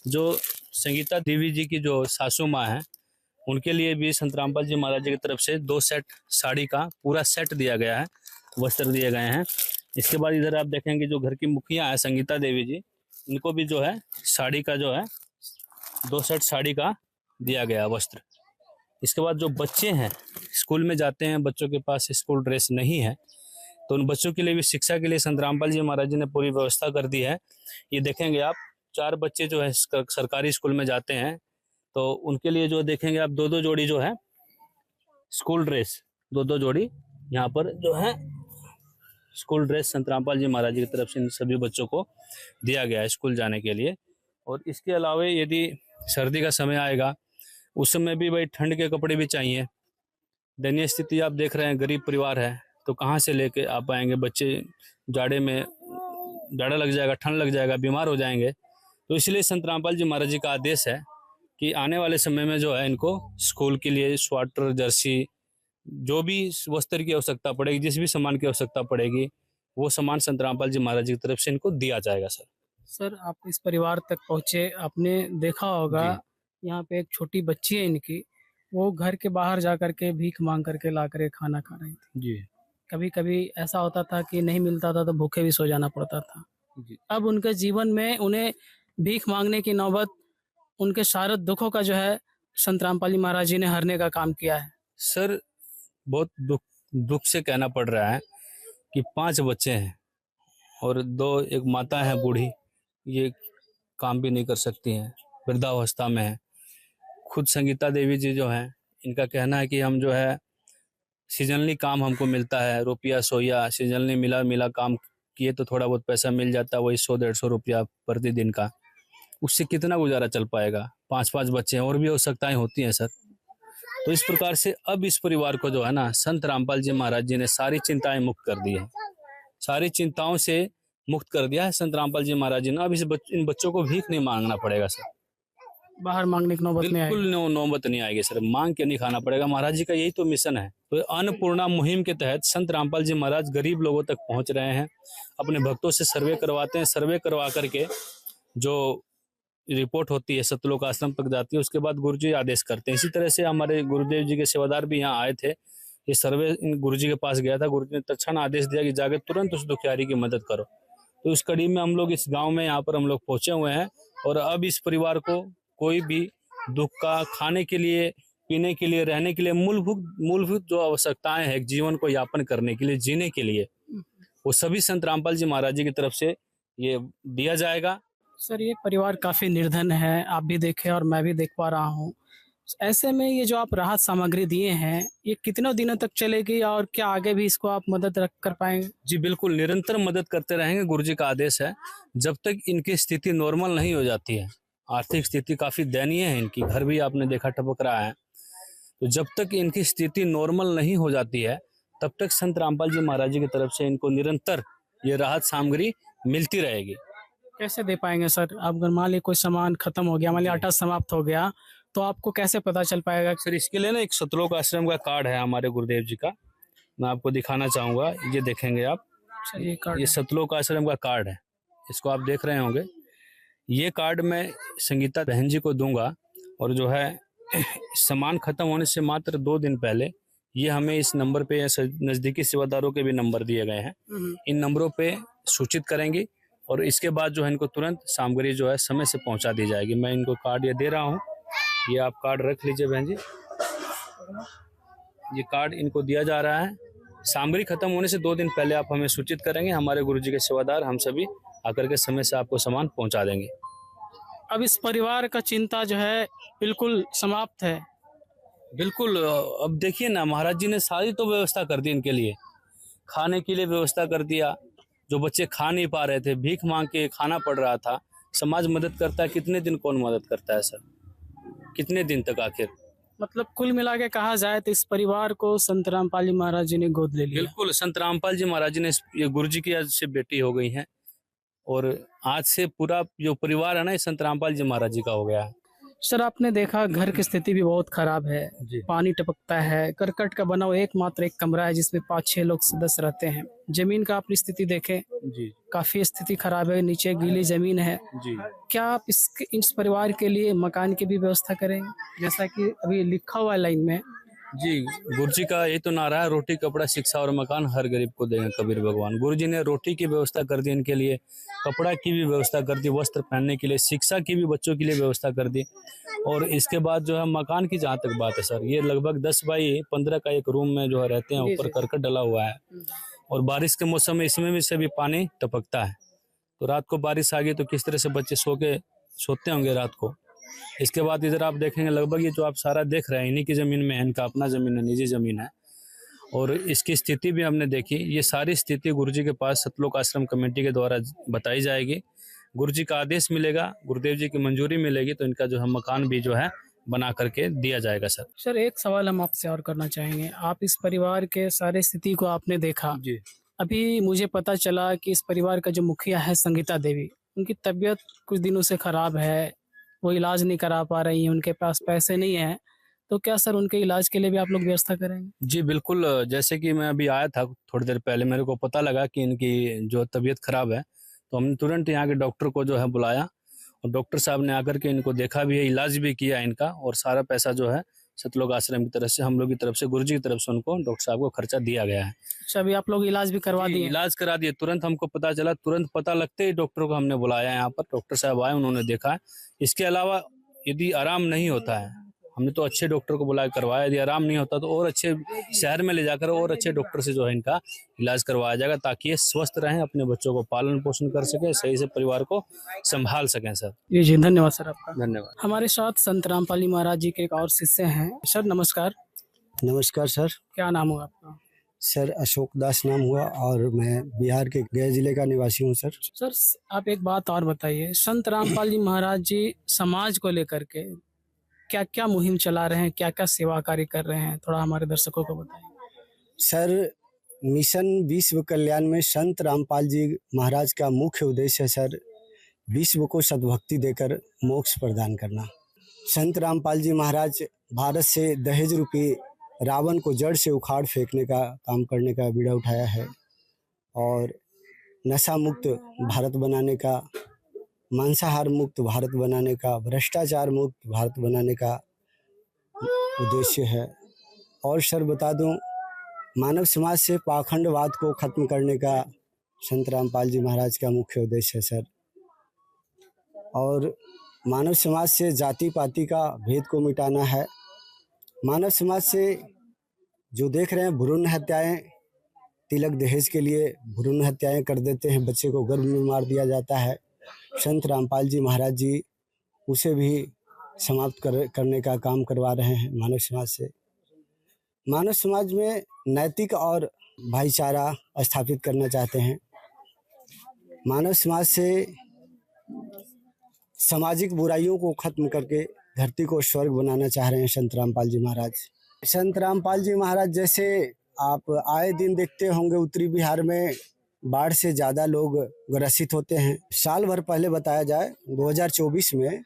जो संगीता देवी जी की जो सासू माँ है, उनके लिए भी संत रामपाल जी महाराज जी की तरफ से 2 सेट साड़ी का पूरा सेट दिया गया है, वस्त्र दिए गए हैं। इसके बाद इधर आप देखेंगे जो घर की मुखिया है संगीता देवी जी, इनको भी जो है साड़ी का जो है 2 सेट साड़ी का दिया गया वस्त्र। इसके बाद जो बच्चे हैं स्कूल में जाते हैं, बच्चों के पास स्कूल ड्रेस नहीं है, तो उन बच्चों के लिए भी शिक्षा के लिए संत रामपाल जी महाराज जी ने पूरी व्यवस्था कर दी है। ये देखेंगे आप 4 बच्चे जो है सरकारी स्कूल में जाते हैं, तो उनके लिए जो देखेंगे आप 2-2 जोड़ी जो है स्कूल ड्रेस, 2-2 जोड़ी यहाँ पर जो है स्कूल ड्रेस संत रामपाल जी महाराज जी की तरफ से इन सभी बच्चों को दिया गया है स्कूल जाने के लिए। और इसके अलावा यदि सर्दी का समय आएगा उस समय भी भाई ठंड के कपड़े भी चाहिए। दयनीय स्थिति आप देख रहे हैं, गरीब परिवार है, तो कहाँ से लेके आ पाएंगे, बच्चे जाड़े में जाड़ा लग जाएगा, ठंड लग जाएगा, बीमार हो जाएंगे। तो इसलिए संत रामपाल जी महाराज जी का आदेश है कि आने वाले समय में जो है इनको स्कूल के लिए स्वेटर, जर्सी, जो भी वस्त्र की आवश्यकता पड़ेगी, जिस भी सामान की आवश्यकता पड़ेगी, वो सामान संत रामपाल जी महाराज जी की तरफ से इनको दिया जाएगा। सर आप इस परिवार तक पहुँचे, आपने देखा होगा यहाँ पे एक छोटी बच्ची है इनकी, वो घर के बाहर जा करके भीख मांग करके ला कर खाना खा रही थी जी। कभी कभी ऐसा होता था कि नहीं मिलता था तो भूखे भी सो जाना पड़ता था जी। अब उनके जीवन में उन्हें भीख मांगने की नौबत, उनके सारे दुखों का जो है संत रामपाल जी महाराज जी ने हरने का काम किया है। सर बहुत दुख से कहना पड़ रहा है कि 5 बच्चे हैं और 2 एक माता है बूढ़ी, ये काम भी नहीं कर सकती हैं, वृद्धावस्था में है। खुद संगीता देवी जी जो हैं, इनका कहना है कि हम जो है सीजनली काम हमको मिलता है, रुपया सोया सीजनली मिला काम किए तो थोड़ा बहुत पैसा मिल जाता है, वही 100-150 रुपया प्रतिदिन का, उससे कितना गुजारा चल पाएगा। 5-5 बच्चे हैं, और भी आवश्यकताएं होती हैं सर। तो इस प्रकार से अब इस परिवार को जो है ना संत रामपाल जी महाराज जी ने सारी चिंताएं मुक्त कर दी है, सारी चिंताओं से मुक्त कर दिया है संत रामपाल जी महाराज जी ने। अब इन बच्चों को भीख नहीं मांगना पड़ेगा सर, बाहर मांगने की नौबत नहीं आएगी, बिल्कुल नौबत नहीं आएगी सर, मांग के नहीं खाना पड़ेगा। महाराज जी का यही तो मिशन है। तो अन्नपूर्णा मुहिम के तहत संत रामपाल जी महाराज गरीब लोगों तक पहुंच रहे हैं, अपने भक्तों से सर्वे करवाते हैं, सर्वे करवा करके जो रिपोर्ट होती है सतलोक आश्रम तक जाती है, उसके बाद गुरु जी आदेश करते हैं। इसी तरह से हमारे गुरुदेव जी के सेवादार भी यहाँ आए थे, ये सर्वे इन गुरु जी के पास गया था, गुरु जी ने तत्क्षण आदेश दिया कि जाके तुरंत उस दुखियारी की मदद करो। तो इस कड़ी में हम लोग इस गाँव में यहाँ पर हम लोग पहुंचे हुए हैं, और अब इस परिवार को कोई भी दुख का खाने के लिए, पीने के लिए, रहने के लिए, मूलभूत जो आवश्यकताएं हैं जीवन को यापन करने के लिए, जीने के लिए, वो सभी संत रामपाल जी महाराज जी की तरफ से ये दिया जाएगा। सर ये परिवार काफी निर्धन है, आप भी देखे और मैं भी देख पा रहा हूँ। ऐसे में ये जो आप राहत सामग्री दिए हैं, ये कितने दिनों तक चलेगी और क्या आगे भी इसको आप मदद कर पाएंगे? जी बिल्कुल, निरंतर मदद करते रहेंगे, गुरु जी का आदेश है। जब तक इनकी स्थिति नॉर्मल नहीं हो जाती है, आर्थिक स्थिति काफी दयनीय है इनकी, घर भी आपने देखा टपक रहा है, तो जब तक इनकी स्थिति नॉर्मल नहीं हो जाती है तब तक संत रामपाल जी महाराज जी की तरफ से इनको निरंतर ये राहत सामग्री मिलती रहेगी। कैसे दे पाएंगे सर? आप अगर मान लीजिए कोई सामान खत्म हो गया, मान लीजिए आटा समाप्त हो गया, तो आपको कैसे पता चल पाएगा? सर इसके लिए ना एक सतलोक आश्रम का कार्ड है हमारे गुरुदेव जी का, मैं आपको दिखाना चाहूंगा, ये देखेंगे आप, ये सतलोक आश्रम का कार्ड है, इसको आप देख रहे होंगे। ये कार्ड मैं संगीता बहन जी को दूंगा, और जो है सामान खत्म होने से मात्र 2 दिन पहले ये हमें इस नंबर पे, नजदीकी सेवादारों के भी नंबर दिए गए हैं, इन नंबरों पे सूचित करेंगे और इसके बाद जो है इनको तुरंत सामग्री जो है समय से पहुंचा दी जाएगी। मैं इनको कार्ड ये दे रहा हूँ, ये आप कार्ड रख लीजिए बहन जी। ये कार्ड इनको दिया जा रहा है। सामग्री खत्म होने से 2 दिन पहले आप हमें सूचित करेंगे, हमारे गुरुजी के सेवादार हम सभी आकर के समय से आपको सामान पहुंचा देंगे। अब इस परिवार का चिंता जो है बिल्कुल समाप्त है। बिल्कुल, अब देखिए ना, महाराज जी ने सारी तो व्यवस्था कर दी इनके लिए, खाने के लिए व्यवस्था कर दिया। जो बच्चे खा नहीं पा रहे थे, भीख मांग के खाना पड़ रहा था, समाज मदद करता है। कितने दिन कौन मदद करता है सर, कितने दिन तक आखिर? मतलब कुल मिला के कहा जाए तो इस परिवार को संत रामपाल जी महाराज जी ने गोद ले लिया। बिल्कुल, संत रामपाल जी महाराज जी ने ये गुरु जी की आज से बेटी हो गई हैं, और आज से पूरा जो परिवार है ना, ये संत रामपाल जी महाराज जी का हो गया है। सर आपने देखा घर की स्थिति भी बहुत खराब है, जी। पानी टपकता है, करकट का बना हुआ एकमात्र एक कमरा है जिसमें 5-6 लोग सदस्य रहते हैं। जमीन का अपनी स्थिति देखें, जी काफी स्थिति खराब है, नीचे गीली जमीन है। जी। क्या आप इस परिवार के लिए मकान की भी व्यवस्था करेंगे, जैसा कि अभी लिखा हुआ है लाइन में? जी, गुरु जी का ये तो नारा है, रोटी कपड़ा शिक्षा और मकान हर गरीब को देंगे कबीर भगवान। गुरु जी ने रोटी की व्यवस्था कर दी इनके लिए, कपड़ा की भी व्यवस्था कर दी, वस्त्र पहनने के लिए, शिक्षा की भी बच्चों के लिए व्यवस्था कर दी। और इसके बाद जो है मकान की जहाँ तक बात है सर, ये लगभग 10 बाई 15 का एक रूम में जो है रहते हैं। ऊपर करकट डला हुआ है, और बारिश के मौसम में इसमें भी से भी पानी टपकता है। तो रात को बारिश आ गई तो किस तरह से बच्चे सोते होंगे रात को। इसके बाद इधर आप देखेंगे, लगभग ये जो आप सारा देख रहे हैं इन्हीं की ज़मीन में है, इनका अपना ज़मीन है, निजी ज़मीन है। और इसकी स्थिति भी हमने देखी। ये सारी स्थिति गुरुजी के पास सतलोक आश्रम कमेटी के द्वारा बताई जाएगी। गुरुजी का आदेश मिलेगा, गुरुदेव जी की मंजूरी मिलेगी, तो इनका जो है मकान भी जो है बना करके दिया जाएगा सर। सर एक सवाल हम आपसे और करना चाहेंगे। आप इस परिवार के सारे स्थिति को आपने देखा, जी अभी मुझे पता चला कि इस परिवार का जो मुखिया है संगीता देवी, उनकी तबीयत कुछ दिनों से खराब है, वो इलाज नहीं करा पा रही हैं, उनके पास पैसे नहीं है। तो क्या सर उनके इलाज के लिए भी आप लोग व्यवस्था करेंगे? जी बिल्कुल। जैसे कि मैं अभी आया था थोड़ी देर पहले, मेरे को पता लगा कि इनकी जो तबीयत खराब है, तो हमने तुरंत यहाँ के डॉक्टर को जो है बुलाया, और डॉक्टर साहब ने आकर के इनको देखा भी है, इलाज भी किया इनका, और सारा पैसा जो है सतलोक आश्रम की तरफ से, हम लोग की तरफ से, गुरुजी की तरफ से उनको, डॉक्टर साहब को खर्चा दिया गया है। अच्छा, अभी आप लोग इलाज भी करवा दिए? इलाज करा दिए, तुरंत हमको पता चला, तुरंत पता लगते ही डॉक्टर को हमने बुलाया यहाँ पर। डॉक्टर साहब आए, उन्होंने देखा है। इसके अलावा यदि आराम नहीं होता है, हमने तो अच्छे डॉक्टर को बुला करवाया, यदि आराम नहीं होता तो और अच्छे शहर में ले जाकर और अच्छे डॉक्टर से जो है इनका इलाज करवाया जाएगा, ताकि ये स्वस्थ रहें, अपने बच्चों को पालन पोषण कर सके, सही से परिवार को संभाल सकें सर। जी धन्यवाद सर आपका। धन्यवाद। हमारे साथ संत रामपाल जी महाराज जी के एक और शिष्य हैं। सर नमस्कार। नमस्कार सर। क्या नाम हुआ आपका? सर अशोक दास नाम हुआ, और मैं बिहार के गया जिले का निवासी हूँ सर। सर आप एक बात और बताइए, संत रामपाल जी महाराज जी समाज को लेकर के क्या क्या मुहिम चला रहे हैं, क्या क्या सेवा कार्य कर रहे हैं, थोड़ा हमारे दर्शकों को बताइए। सर मिशन विश्व कल्याण में संत रामपाल जी महाराज का मुख्य उद्देश्य है सर, विश्व को सद्भक्ति देकर मोक्ष प्रदान करना। संत रामपाल जी महाराज भारत से दहेज रूपी रावण को जड़ से उखाड़ फेंकने का काम करने का बीड़ा उठाया है, और नशा मुक्त भारत बनाने का, मांसाहार मुक्त भारत बनाने का, भ्रष्टाचार मुक्त भारत बनाने का उद्देश्य है। और सर बता दूं, मानव समाज से पाखंडवाद को खत्म करने का संत रामपाल जी महाराज का मुख्य उद्देश्य है सर। और मानव समाज से जाति पाति का भेद को मिटाना है। मानव समाज से जो देख रहे हैं भ्रूण हत्याएं, तिलक दहेज के लिए भ्रूण हत्याएं कर देते हैं, बच्चे को गर्भ में मार दिया जाता है, संत रामपाल जी महाराज जी उसे भी समाप्त करने का काम करवा रहे हैं मानव समाज से। मानव समाज में नैतिक और भाईचारा स्थापित करना चाहते हैं। मानव समाज से सामाजिक बुराइयों को खत्म करके धरती को स्वर्ग बनाना चाह रहे हैं संत रामपाल जी महाराज। संत रामपाल जी महाराज जैसे आप आए दिन देखते होंगे, उत्तरी बिहार में बाढ़ से ज़्यादा लोग ग्रसित होते हैं। साल भर पहले बताया जाए 2024 में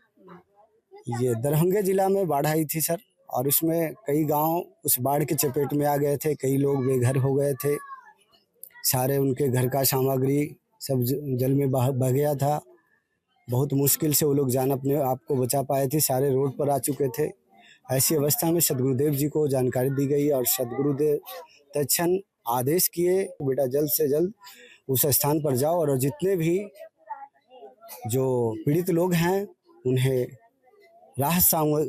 ये दरभंगा जिला में बाढ़ आई थी सर, और उसमें कई गांव उस बाढ़ के चपेट में आ गए थे, कई लोग बेघर हो गए थे, सारे उनके घर का सामग्री सब जल में बह गया था। बहुत मुश्किल से वो लोग जान अपने आप को बचा पाए थे, सारे रोड पर आ चुके थे। ऐसी अवस्था में सदगुरुदेव जी को जानकारी दी गई, और सदगुरुदेव तत्क्षण आदेश किए, बेटा जल्द से जल्द उस स्थान पर जाओ, और जितने भी जो पीड़ित लोग हैं उन्हें राहत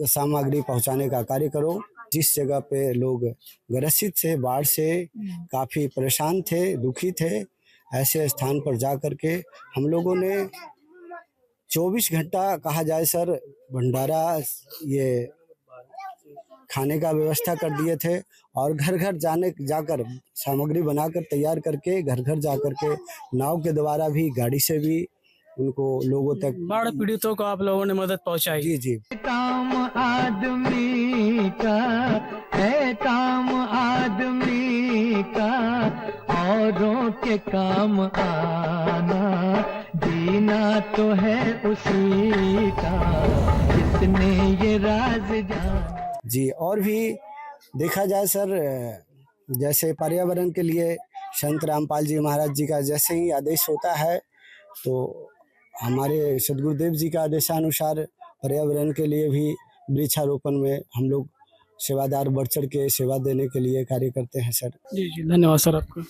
सामग्री पहुंचाने का कार्य करो। जिस जगह पे लोग ग्रसित थे, बाढ़ से काफ़ी परेशान थे, दुखी थे, ऐसे स्थान पर जा कर के हम लोगों ने 24 घंटा कहा जाए सर भंडारा ये खाने का व्यवस्था कर दिए थे और घर घर जाकर सामग्री बनाकर तैयार करके घर घर जाकर के नाव के द्वारा भी गाड़ी से भी उनको लोगों तक बाढ़ पीड़ितों को आप लोगों ने मदद पहुंचाई। जी जी काम आदमी का है, काम आदमी का औरों के काम आना, जीना तो है उसी का जिसने ये राज जाना। जी और भी देखा जाए सर, जैसे पर्यावरण के लिए संत रामपाल जी महाराज जी का जैसे ही आदेश होता है तो हमारे सदगुरुदेव जी का आदेशानुसार पर्यावरण के लिए भी वृक्षारोपण में हम लोग सेवादार बढ़ चढ़ के सेवा देने के लिए कार्य करते हैं सर। जी जी, धन्यवाद सर आपका।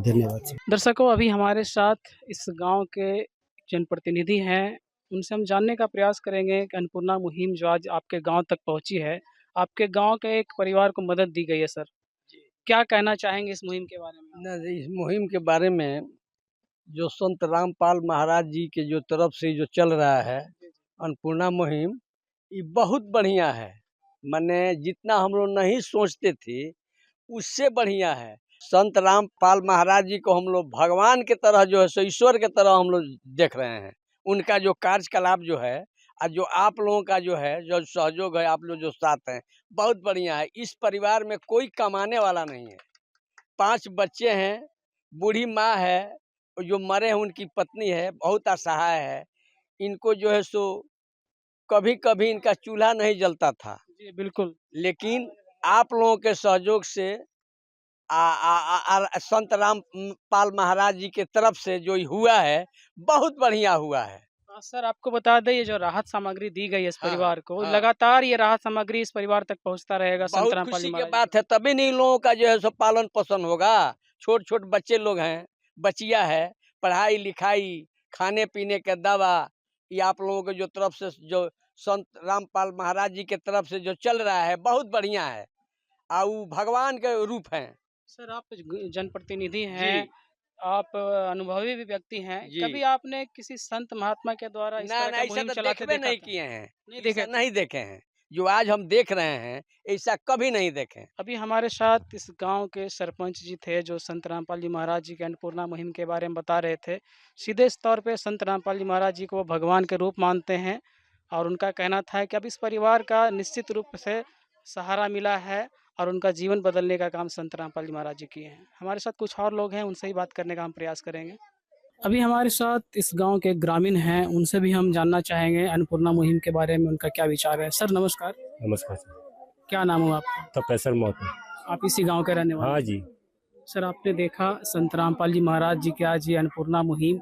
धन्यवाद सर। दर्शकों, अभी हमारे साथ इस गांव के जनप्रतिनिधि हैं, उनसे हम जानने का प्रयास करेंगे कि अन्नपूर्णा मुहिम जो आज आपके गांव तक पहुंची है, आपके गांव के एक परिवार को मदद दी गई है सर, क्या कहना चाहेंगे इस मुहिम के बारे में? इस मुहिम के बारे में जो संत रामपाल महाराज जी के जो तरफ से जो चल रहा है अन्नपूर्णा मुहिम, ये बहुत बढ़िया है। माने जितना हम लोग नहीं सोचते थे उससे बढ़िया है। संत रामपाल महाराज जी को हम लोग भगवान के तरह जो है सो ईश्वर के तरह हम लोग देख रहे हैं। उनका जो कार्यकलाप जो है और जो आप लोगों का जो है जो सहयोग है, आप लोग जो साथ हैं, बहुत बढ़िया है। इस परिवार में कोई कमाने वाला नहीं है, 5 बच्चे हैं, बूढ़ी माँ है, जो मरे हैं उनकी पत्नी है, बहुत असहाय है। इनको जो है सो कभी कभी इनका चूल्हा नहीं जलता था। जी बिल्कुल। लेकिन आप लोगों के सहयोग से संत रामपाल महाराज जी के तरफ से जो हुआ है बहुत बढ़िया हुआ है। सर आपको बता दें, ये जो राहत सामग्री दी गई है इस परिवार को, लगातार ये राहत सामग्री इस परिवार तक पहुंचता रहेगा। बहुत खुशी की बात है, तभी नहीं लोगों का जो है सो पालन पोषण होगा। छोट छोट बच्चे लोग हैं, बचिया है, पढ़ाई लिखाई, खाने पीने के दवा, ये आप लोगों के जो तरफ से जो संत रामपाल महाराज जी के तरफ से जो चल रहा है बहुत बढ़िया है और वो भगवान के रूप हैं। सर आप जनप्रतिनिधि हैं, आप अनुभवी भी व्यक्ति हैं, कभी आपने किसी संत महात्मा के द्वारा इस तरह का मुहिम चलाते नहीं किए हैं? नहीं देखे हैं। जो आज हम देख रहे हैं ऐसा कभी नहीं देखे। अभी हमारे साथ इस गांव के सरपंच जी थे जो संत रामपाल जी महाराज जी के अन्नपूर्णा मुहिम के बारे में बता रहे थे। सीधे तौर पे संत रामपाल जी महाराज जी को वो भगवान के रूप मानते हैं और उनका कहना था कि अब इस परिवार का निश्चित रूप से सहारा मिला है और उनका जीवन बदलने का काम संत रामपाल जी महाराज जी किए हैं। हमारे साथ कुछ और लोग हैं, उनसे ही बात करने का हम प्रयास करेंगे। अभी हमारे साथ इस गांव के ग्रामीण हैं, उनसे भी हम जानना चाहेंगे अन्नपूर्णा मुहिम के बारे में उनका क्या विचार है। सर नमस्कार। नमस्कार सर। क्या नाम हुआ आपका? तपेश्वर मोहतो। आप इसी गांव के रहने वाले? हाँ जी। सर आपने देखा संत रामपाल जी महाराज जी की आज ये अन्नपूर्णा मुहिम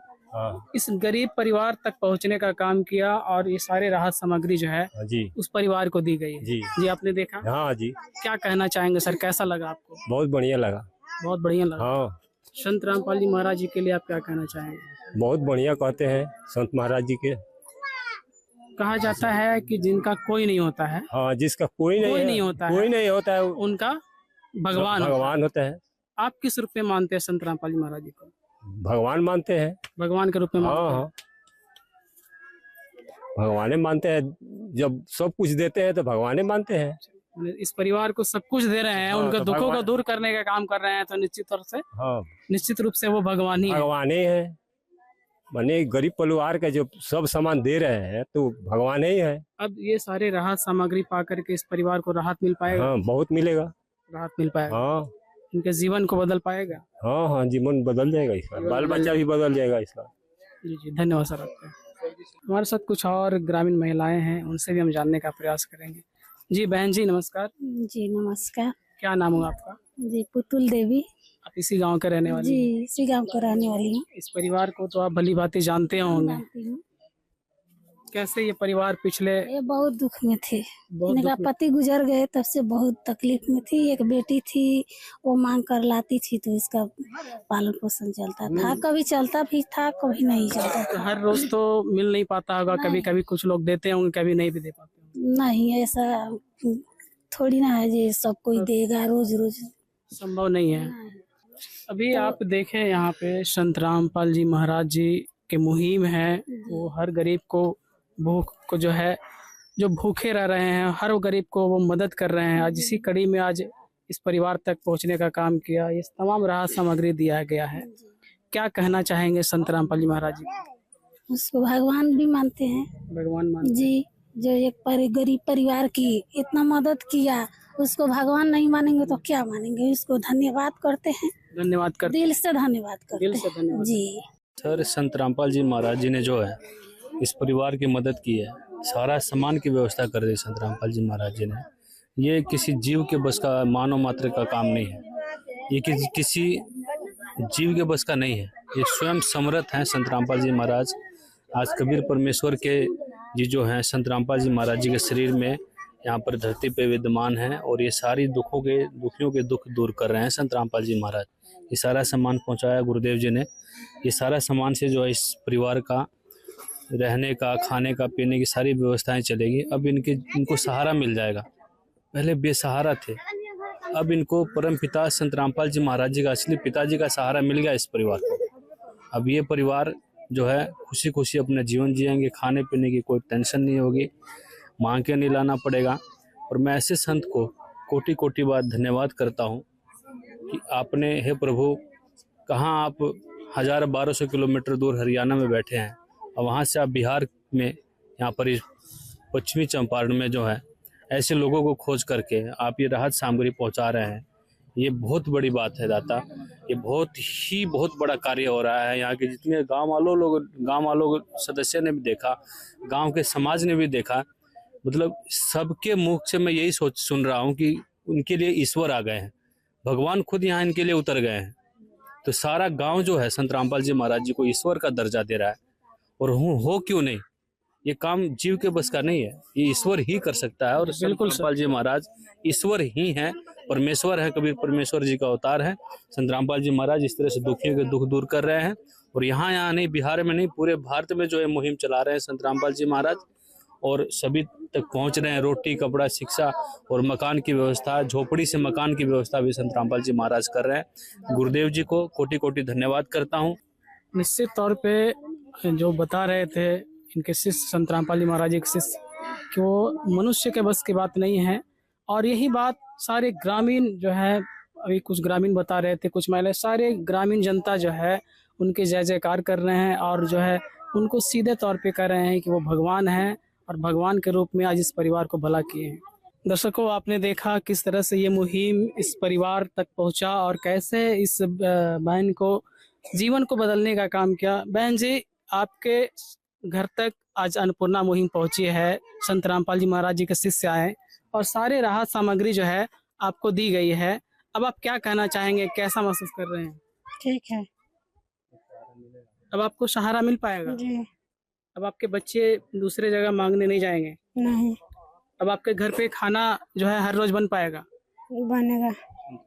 इस गरीब परिवार तक पहुंचने का काम किया और ये सारे राहत सामग्री जो है जी उस परिवार को दी गई है। जी आपने देखा? हाँ जी। क्या कहना चाहेंगे सर, कैसा लगा आपको? बहुत बढ़िया लगा। बहुत बढ़िया लगा। हाँ। संत रामपाल जी महाराज जी के लिए आप क्या कहना चाहेंगे? बहुत बढ़िया कहते हैं संत महाराज जी के। कहा जाता है कि जिनका कोई नहीं होता है, हाँ, जिसका कोई नहीं होता है उनका भगवान होता है। आप किस रूप में मानते हैं संत रामपाल जी महाराज जी को? भगवान मानते हैं। भगवान के रूप में मानते हैं। हाँ, भगवान मानते हैं। जब सब कुछ देते हैं तो भगवान मानते हैं। इस परिवार को सब कुछ दे रहे हैं, उनके दुखों को दूर करने का काम कर रहे हैं, तो निश्चित रूप से वो भगवान ही है। माने गरीब परिवार का जो सब सामान दे रहे हैं तो भगवान ही है। अब ये सारे राहत सामग्री पा करके इस परिवार को राहत मिल पाएगा? हाँ, बहुत मिलेगा, राहत मिल पाएगा। हाँ, इनके जीवन को बदल पाएगा। हाँ हाँ, जीवन बदल जाएगा इसका, बाल बच्चा भी बदल जाएगा इसका। जी जी, धन्यवाद सर आपका। हमारे साथ कुछ और ग्रामीण महिलाएं हैं, उनसे भी हम जानने का प्रयास करेंगे। जी बहन जी नमस्कार। जी नमस्कार। क्या नाम हुआ आपका? जी पुतुल देवी। आप इसी गांव के रहने वाली? जी इसी गांव का रहने वाली हूँ। इस परिवार को तो आप भली भांति जानते होंगे, कैसे ये परिवार पिछले ये बहुत दुख में थे। बहुत इनका दुख में- पति गुजर गए तब से बहुत तकलीफ में थी। एक बेटी थी, वो मांग कर लाती थी तो इसका पालन पोषण चलता था। कभी चलता भी था, कभी नहीं चलता तो था। हर रोज तो मिल नहीं पाता होगा, कभी कभी कुछ लोग देते होंगे, कभी नहीं भी दे पाते होंगे। नहीं, ऐसा थोड़ी ना है जी सब कोई देगा रोज रोज। संभव नहीं है। अभी आप देखें यहाँ पे संत रामपाल जी महाराज जी की मुहिम है, वो हर गरीब को भूख को जो है, जो भूखे रह रहे हैं, हर वो गरीब को वो मदद कर रहे हैं। आज इसी कड़ी में आज इस परिवार तक पहुँचने का काम किया, ये तमाम राहत सामग्री दिया गया है। क्या कहना चाहेंगे संत रामपाल जी महाराज जी? उसको भगवान भी मानते हैं भगवान मान जी। जो एक गरीब परिवार की इतना मदद किया, उसको भगवान नहीं मानेंगे तो क्या मानेंगे? उसको धन्यवाद करते हैं, धन्यवाद करते दिल से धन्यवाद करते दिल से हैं धन्यवाद। जी। सर, संत रामपाल जी महाराज जी ने जो है इस परिवार की मदद की है, सारा सामान की व्यवस्था कर दी संत रामपाल जी महाराज जी ने। ये किसी जीव के बस का, मानव मात्र का काम नहीं है, ये किसी जीव के बस का नहीं है। ये स्वयं समर्थ हैं संत रामपाल जी महाराज। आज कबीर परमेश्वर के जी जो हैं संत रामपाल जी महाराज जी के शरीर में यहाँ पर धरती पे विद्यमान हैं और ये सारी दुखियों के दुख दूर कर रहे हैं संत रामपाल जी महाराज। ये सारा सामान पहुँचाया गुरुदेव जी ने। ये सारा सामान से जो है इस परिवार का रहने का, खाने का, पीने की सारी व्यवस्थाएं चलेगी। अब इनको सहारा मिल जाएगा। पहले बेसहारा थे, अब इनको परम पिता संत रामपाल जी महाराज जी का, असली पिताजी का सहारा मिल गया इस परिवार को। अब ये परिवार जो है खुशी खुशी अपना जीवन जिएंगे, खाने पीने की कोई टेंशन नहीं होगी, मांग के नहीं लाना पड़ेगा। और मैं ऐसे संत को कोटि कोटि बार धन्यवाद करता हूँ कि आपने, हे प्रभु, कहाँ आप 1000-1200 किलोमीटर दूर हरियाणा में बैठे हैं और वहाँ से आप बिहार में, यहाँ पर इस पश्चिमी चंपारण में जो है ऐसे लोगों को खोज करके आप ये राहत सामग्री पहुँचा रहे हैं। ये बहुत बड़ी बात है दाता। ये बहुत बड़ा कार्य हो रहा है। यहाँ के जितने गांव वालों सदस्य ने भी देखा, गांव के समाज ने भी देखा, मतलब सबके मुख से मैं यही सुन रहा हूँ कि उनके लिए ईश्वर आ गए हैं, भगवान खुद यहाँ इनके लिए उतर गए हैं। तो सारा गांव जो है संत रामपाल जी महाराज जी को ईश्वर का दर्जा दे रहा है। और हो क्यों नहीं, ये काम जीव के बस का नहीं है, ये ईश्वर ही कर सकता है। और बिल्कुल रामपाल जी महाराज ईश्वर ही हैं, परमेश्वर है, कबीर परमेश्वर जी का अवतार है। संत रामपाल जी महाराज इस तरह से दुखियों के दुख दूर कर रहे हैं। और यहाँ नहीं, बिहार में नहीं, पूरे भारत में जो है मुहिम चला रहे हैं संत रामपाल जी महाराज, और सभी तक पहुँच रहे हैं। रोटी, कपड़ा, शिक्षा और मकान की व्यवस्था, झोपड़ी से मकान की व्यवस्था भी संत रामपाल जी महाराज कर रहे हैं। गुरुदेव जी को कोटि कोटि धन्यवाद करता हूँ। निश्चित तौर पे जो बता रहे थे इनके शिष्य, संत रामपाल जी महाराज के शिष्य, कि वो मनुष्य के बस की बात नहीं है। और यही बात सारे ग्रामीण जो है, अभी कुछ ग्रामीण बता रहे थे, कुछ महिलाएं, सारे ग्रामीण जनता जो है उनके जय जयकार कर रहे हैं और जो है उनको सीधे तौर पे कह रहे हैं कि वो भगवान हैं और भगवान के रूप में आज इस परिवार को भला किए हैं। दर्शकों, आपने देखा किस तरह से ये मुहिम इस परिवार तक पहुंचा और कैसे इस बहन को जीवन को बदलने का काम किया। बहन जी, आपके घर तक आज अन्नपूर्णा मुहिम पहुंची है, संत रामपाल जी महाराज जी के शिष्य आए और सारे राहत सामग्री जो है आपको दी गई है। अब आप क्या कहना चाहेंगे, कैसा महसूस कर रहे हैं? ठीक है, अब आपको सहारा मिल पाएगा जी। अब आपके बच्चे दूसरे जगह मांगने नहीं जाएंगे? नहीं, अब आपके घर पे खाना जो है हर रोज बन पाएगा? बनेगा।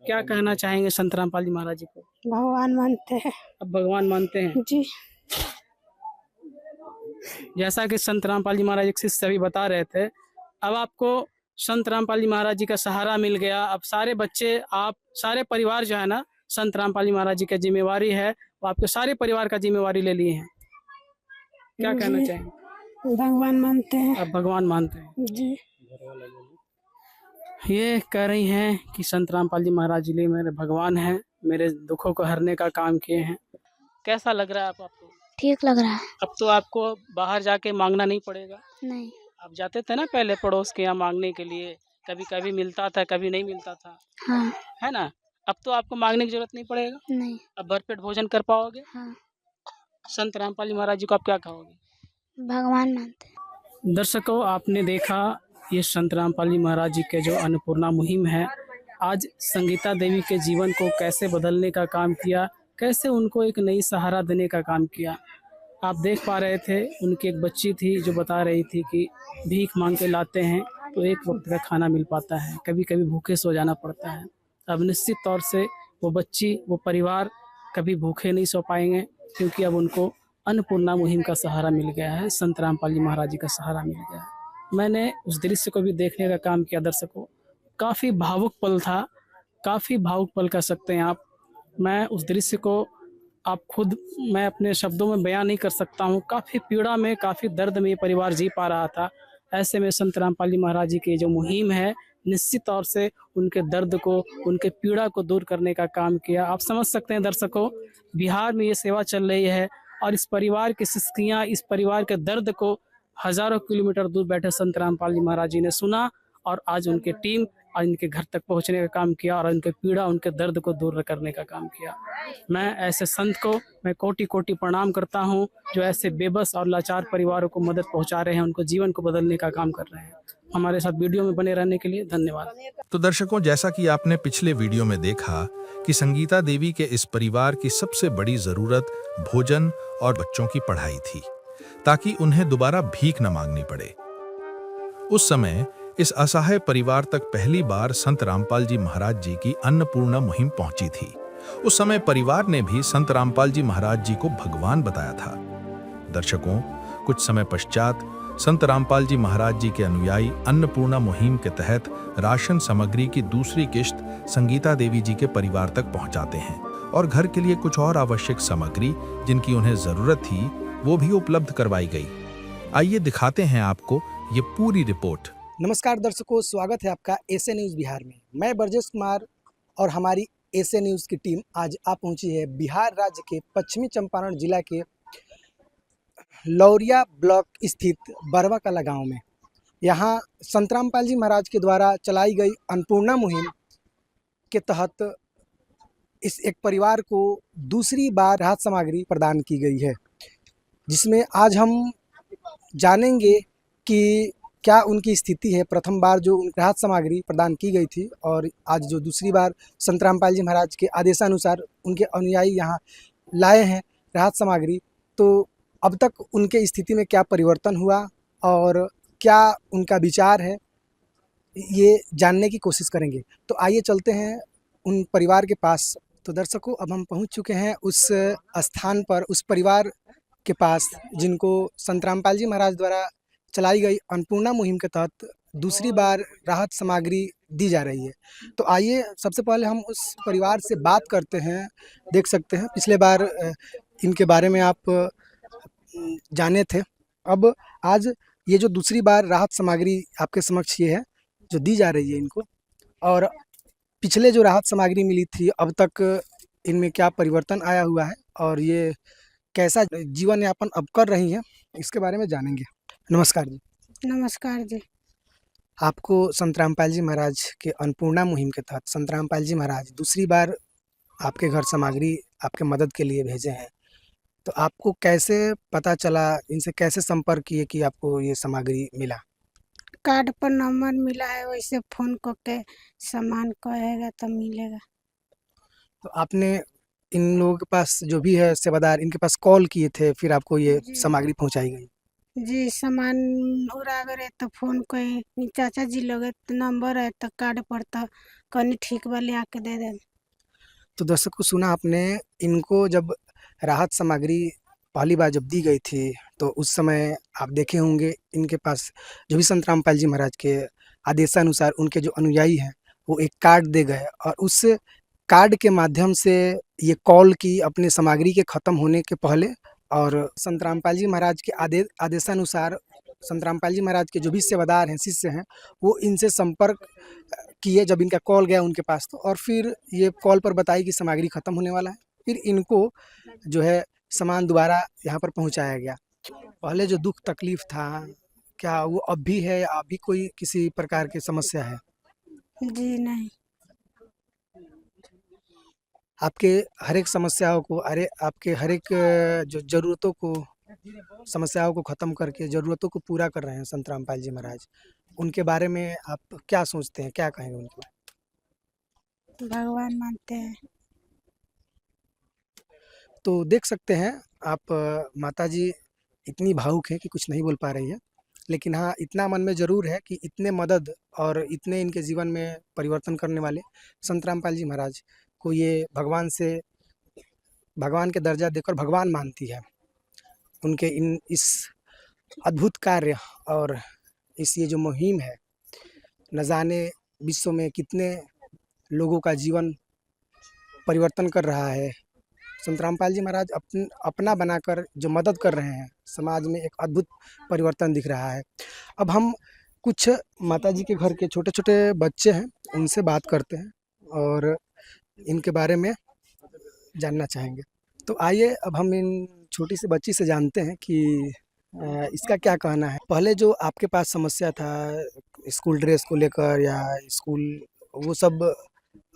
क्या कहना चाहेंगे संत रामपाल जी महाराज जी को? भगवान मानते हैं। अब भगवान मानते हैं जी। जैसा कि संत रामपाल जी महाराज एक शिष्य अभी बता रहे थे, अब आपको संत रामपाल जी महाराज जी का सहारा मिल गया। अब सारे बच्चे, आप सारे परिवार जो है ना, संत रामपाल जी महाराज जी की जिम्मेवारी है, वो आपके सारे परिवार का जिम्मेवारी ले लिए हैं। क्या कहना चाहेंगे? भगवान मानते हैं। अब भगवान मानते हैं जी। ये कह रही हैं कि संत रामपाल जी महाराज जी मेरे भगवान हैं, मेरे दुखों को हरने का काम किए हैं। कैसा लग रहा है आपको? ठीक लग रहा है। अब तो आपको बाहर जाके मांगना नहीं पड़ेगा। नहीं। आप जाते थे ना पहले पड़ोस के यहाँ मांगने के लिए, कभी कभी मिलता था, कभी नहीं मिलता था, हाँ। है ना? अब तो आपको मांगने की जरूरत नहीं पड़ेगा। नहीं। अब भरपेट भोजन कर पाओगे। हाँ। संत रामपाल जी महाराज जी को आप क्या कहोगे? भगवान मानते हैं। दर्शकों, आपने देखा ये संत रामपाल जी महाराज जी के जो अन्नपूर्णा मुहिम है, आज संगीता देवी के जीवन को कैसे बदलने का काम किया, कैसे उनको एक नई सहारा देने का काम किया। आप देख पा रहे थे, उनकी एक बच्ची थी जो बता रही थी कि भीख मांग के लाते हैं तो एक वक्त का खाना मिल पाता है, कभी कभी भूखे सो जाना पड़ता है। अब निश्चित तौर से वो बच्ची, वो परिवार कभी भूखे नहीं सो पाएंगे, क्योंकि अब उनको अन्नपूर्णा मुहिम का सहारा मिल गया है, संत रामपाल जी महाराज जी का सहारा मिल गया है। मैंने उस दृश्य को भी देखने का काम किया दर्शकों। काफ़ी भावुक पल था, काफ़ी भावुक पल कह सकते हैं आप। मैं उस दृश्य को आप खुद, मैं अपने शब्दों में बयां नहीं कर सकता हूँ। काफ़ी पीड़ा में, काफ़ी दर्द में ये परिवार जी पा रहा था। ऐसे में संत रामपाल जी महाराज जी की जो मुहिम है, निश्चित तौर से उनके दर्द को, उनके पीड़ा को दूर करने का काम किया। आप समझ सकते हैं दर्शकों, बिहार में ये सेवा चल रही है और इस परिवार की सिसकियाँ, इस परिवार के दर्द को हज़ारों किलोमीटर दूर बैठे संत रामपाल जी महाराज जी ने सुना और आज उनकी टीम और इनके घर तक पहुंचने का काम किया और उनके पीड़ा, उनके दर्द को दूर करने का काम किया। मैं ऐसे संत को मैं कोटि कोटि प्रणाम करता हूं, जो ऐसे बेबस और लाचार परिवारों को मदद पहुंचा रहे हैं, उनको जीवन को बदलने का काम कर रहे हैं। हमारे साथ वीडियो में बने रहने के लिए धन्यवाद। तो दर्शकों, जैसा कि आपने पिछले वीडियो में देखा कि संगीता देवी के इस परिवार की सबसे बड़ी जरूरत भोजन और बच्चों की पढ़ाई थी, ताकि उन्हें दोबारा भीख न मांगनी पड़े। उस समय इस असहाय परिवार तक पहली बार संत रामपाल जी महाराज जी की अन्नपूर्णा मुहिम पहुंची थी। उस समय परिवार ने भी संत रामपाल जी महाराज जी को भगवान बताया था। दर्शकों, कुछ समय पश्चात संत रामपाल जी महाराज जी के अनुयायी अन्नपूर्णा मुहिम के तहत राशन सामग्री की दूसरी किश्त संगीता देवी जी के परिवार तक पहुंचाते हैं और घर के लिए कुछ और आवश्यक सामग्री जिनकी उन्हें जरूरत थी वो भी उपलब्ध करवाई गई। आइए दिखाते हैं आपको ये पूरी रिपोर्ट। नमस्कार दर्शकों, स्वागत है आपका एसए न्यूज़ बिहार में। मैं ब्रजेश कुमार और हमारी एसए न्यूज़ की टीम आज आ पहुंची है बिहार राज्य के पश्चिमी चंपारण जिला के लौरिया ब्लॉक स्थित बरवा कला गांव में। यहां संत रामपाल जी महाराज के द्वारा चलाई गई अन्नपूर्णा मुहिम के तहत इस एक परिवार को दूसरी बार राहत सामग्री प्रदान की गई है, जिसमें आज हम जानेंगे कि क्या उनकी स्थिति है। प्रथम बार जो राहत सामग्री प्रदान की गई थी और आज जो दूसरी बार संत रामपाल जी महाराज के आदेशानुसार उनके अनुयायी यहाँ लाए हैं राहत सामग्री, तो अब तक उनके स्थिति में क्या परिवर्तन हुआ और क्या उनका विचार है, ये जानने की कोशिश करेंगे। तो आइए चलते हैं उन परिवार के पास। तो दर्शकों, अब हम पहुँच चुके हैं उस स्थान पर, उस परिवार के पास जिनको संत रामपाल जी महाराज द्वारा चलाई गई अन्नपूर्णा मुहिम के तहत दूसरी बार राहत सामग्री दी जा रही है। तो आइए सबसे पहले हम उस परिवार से बात करते हैं। देख सकते हैं पिछले बार इनके बारे में आप जाने थे, अब आज ये जो दूसरी बार राहत सामग्री आपके समक्ष ये है जो दी जा रही है इनको, और पिछले जो राहत सामग्री मिली थी अब तक इनमें क्या परिवर्तन आया हुआ है और ये कैसा जीवन यापन अब कर रही हैं, इसके बारे में जानेंगे। नमस्कार जी। नमस्कार जी। आपको संत रामपाल जी महाराज के अन्नपूर्णा मुहिम के तहत संत रामपाल जी महाराज दूसरी बार आपके घर सामग्री आपके मदद के लिए भेजे हैं, तो आपको कैसे पता चला, इनसे कैसे संपर्क किए कि आपको ये सामग्री मिला? कार्ड पर नंबर मिला है, वैसे फोन करके सामान कहेगा तो मिलेगा। तो आपने इन लोगों के पास जो भी है सेवादार, इनके पास कॉल किए थे, फिर आपको ये सामग्री पहुंचाई गई? जी, सामान उड़ा गए तो फोन कहे चाचा जी लोग नंबर है तो कार्ड पर तो कहनी ठीक वाले आके दे दे। तो दर्शकों, सुना आपने, इनको जब राहत सामग्री पहली बार जब दी गई थी तो उस समय आप देखे होंगे इनके पास जो भी संत रामपाल जी महाराज के आदेशानुसार उनके जो अनुयायी हैं वो एक कार्ड दे गए और उस कार्ड के माध्यम से ये कॉल की अपने सामग्री के ख़त्म होने के पहले, और संत रामपाल जी महाराज के आदेशानुसार संत रामपाल जी महाराज के जो भी सेवादार हैं, शिष्य हैं, वो इनसे संपर्क किए जब इनका कॉल गया उनके पास, तो और फिर ये कॉल पर बताई कि सामग्री ख़त्म होने वाला है, फिर इनको जो है सामान दोबारा यहाँ पर पहुँचाया गया। पहले जो दुख तकलीफ था क्या वो अब भी है, अभी कोई किसी प्रकार की समस्या है? जी नहीं। आपके हर एक समस्याओं को, आपके हर एक जो ज़रूरतों को, समस्याओं को ख़त्म करके ज़रूरतों को पूरा कर रहे हैं संत रामपाल जी महाराज। उनके बारे में आप क्या सोचते हैं, क्या कहेंगे उनको? भगवान मानते हैं। तो देख सकते हैं आप, माताजी इतनी भावुक हैं कि कुछ नहीं बोल पा रही है। लेकिन हाँ, इतना मन में ज़रूर है कि इतने मदद और इतने इनके जीवन में परिवर्तन करने वाले संत रामपाल जी महाराज को ये भगवान के दर्जा देकर भगवान मानती है। उनके इस अद्भुत कार्य और इस ये जो मुहिम है, न जाने विश्व में कितने लोगों का जीवन परिवर्तन कर रहा है। संत रामपाल जी महाराज अपना बनाकर जो मदद कर रहे हैं, समाज में एक अद्भुत परिवर्तन दिख रहा है। अब हम कुछ माताजी के घर के छोटे-छोटे बच्चे हैं, उनसे बात करते हैं और इनके बारे में जानना चाहेंगे। तो आइए अब हम इन छोटी सी बच्ची से जानते हैं कि इसका क्या कहना है। पहले जो आपके पास समस्या था स्कूल ड्रेस को लेकर या स्कूल, वो सब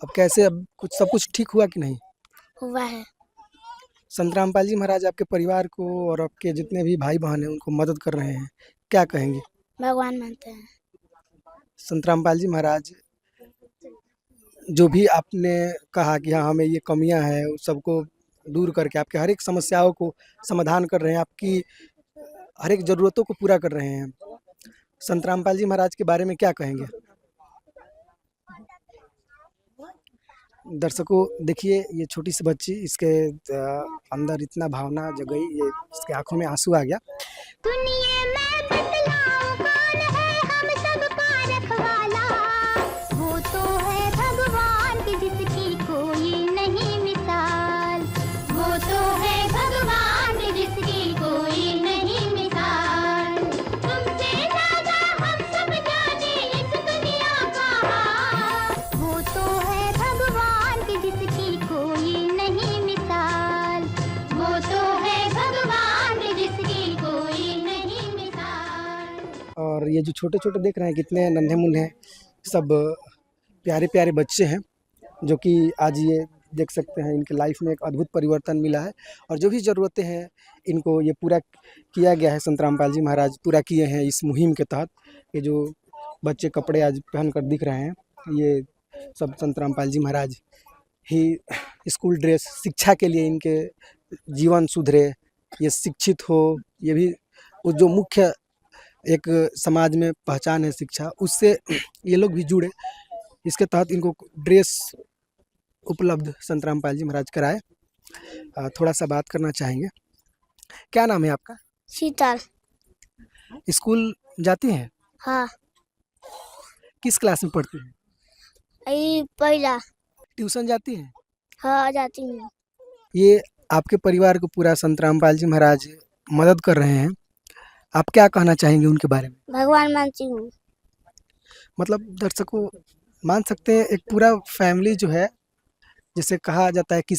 अब कैसे, अब सब कुछ ठीक हुआ कि नहीं? हुआ है। संत रामपाल जी महाराज आपके परिवार को और आपके जितने भी भाई-बहन हैं उनको मदद कर रहे हैं, क्या कहेंगे? भगवान मानते हैं। संत रामपाल जी महाराज जो भी आपने कहा कि हाँ, हमें ये कमियां हैं, उस सबको दूर करके आपके हर एक समस्याओं को समाधान कर रहे हैं, आपकी हर एक ज़रूरतों को पूरा कर रहे हैं। संत रामपाल जी महाराज के बारे में क्या कहेंगे? दर्शकों देखिए, ये छोटी सी बच्ची, इसके अंदर इतना भावना जग गई, ये इसके आंखों में आंसू आ गया। दुनिया में बतलाऊं कौन है हम सबका रखवाला, वो तो है भगवान की जिसकी कोई नहीं मिसाल, वो तो है भगवान की जिसकी कोई नहीं मिसाल। तुमसे ज्यादा हम सब जाने इस दुनिया का हाल, वो तो है भगवान की जिसकी कोई नहीं मिसाल, वो तो है भगवान की जिसकी कोई नहीं मिसाल। और ये जो छोटे-छोटे देख रहे हैं कितने नन्हे-मुन्ने सब प्यारे-प्यारे बच्चे हैं, जो कि आज ये देख सकते हैं इनके लाइफ में एक अद्भुत परिवर्तन मिला है और जो भी ज़रूरतें हैं इनको ये पूरा किया गया है। संत रामपाल जी महाराज पूरा किए हैं इस मुहिम के तहत। ये जो बच्चे कपड़े आज पहनकर दिख रहे हैं, ये सब संत रामपाल जी महाराज ही स्कूल ड्रेस, शिक्षा के लिए इनके जीवन सुधरे, ये शिक्षित हो, ये भी वो जो मुख्य एक समाज में पहचान है शिक्षा, उससे ये लोग भी जुड़े। इसके तहत इनको ड्रेस उपलब्ध संत रामपाल जी महाराज कराए। थोड़ा सा बात करना चाहेंगे। क्या नाम है आपका? शीतल। स्कूल जाती हैं? हाँ। किस क्लास में पढ़ती हैं? पहला। ट्यूशन जाती हैं? हाँ, जाती हूँ। ये आपके परिवार को पूरा संत रामपाल जी महाराज मदद कर रहे हैं, आप क्या कहना चाहेंगे उनके बारे में? भगवान मानती हूँ। मतलब दर्शकों मान सकते हैं एक पूरा फैमिली जो है, जैसे कहा जाता है कि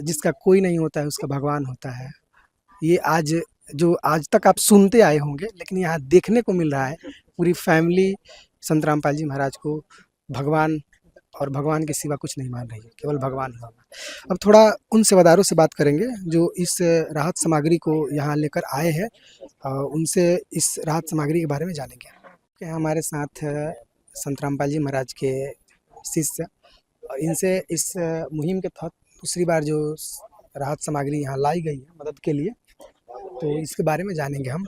जिसका कोई नहीं होता है उसका भगवान होता है। ये आज तक आप सुनते आए होंगे, लेकिन यहाँ देखने को मिल रहा है पूरी फैमिली संत रामपाल जी महाराज को भगवान और भगवान के सिवा कुछ नहीं मान रही है, केवल भगवान है। अब थोड़ा उन सेवादारों से बात करेंगे जो इस राहत सामग्री को यहाँ लेकर आए हैं, उनसे इस राहत सामग्री के बारे में जानेंगे। हमारे साथ संत रामपाल जी महाराज के शिष्य, इनसे इस मुहिम के तहत दूसरी बार जो राहत सामग्री यहाँ लाई गई है मदद के लिए, तो इसके बारे में जानेंगे हम।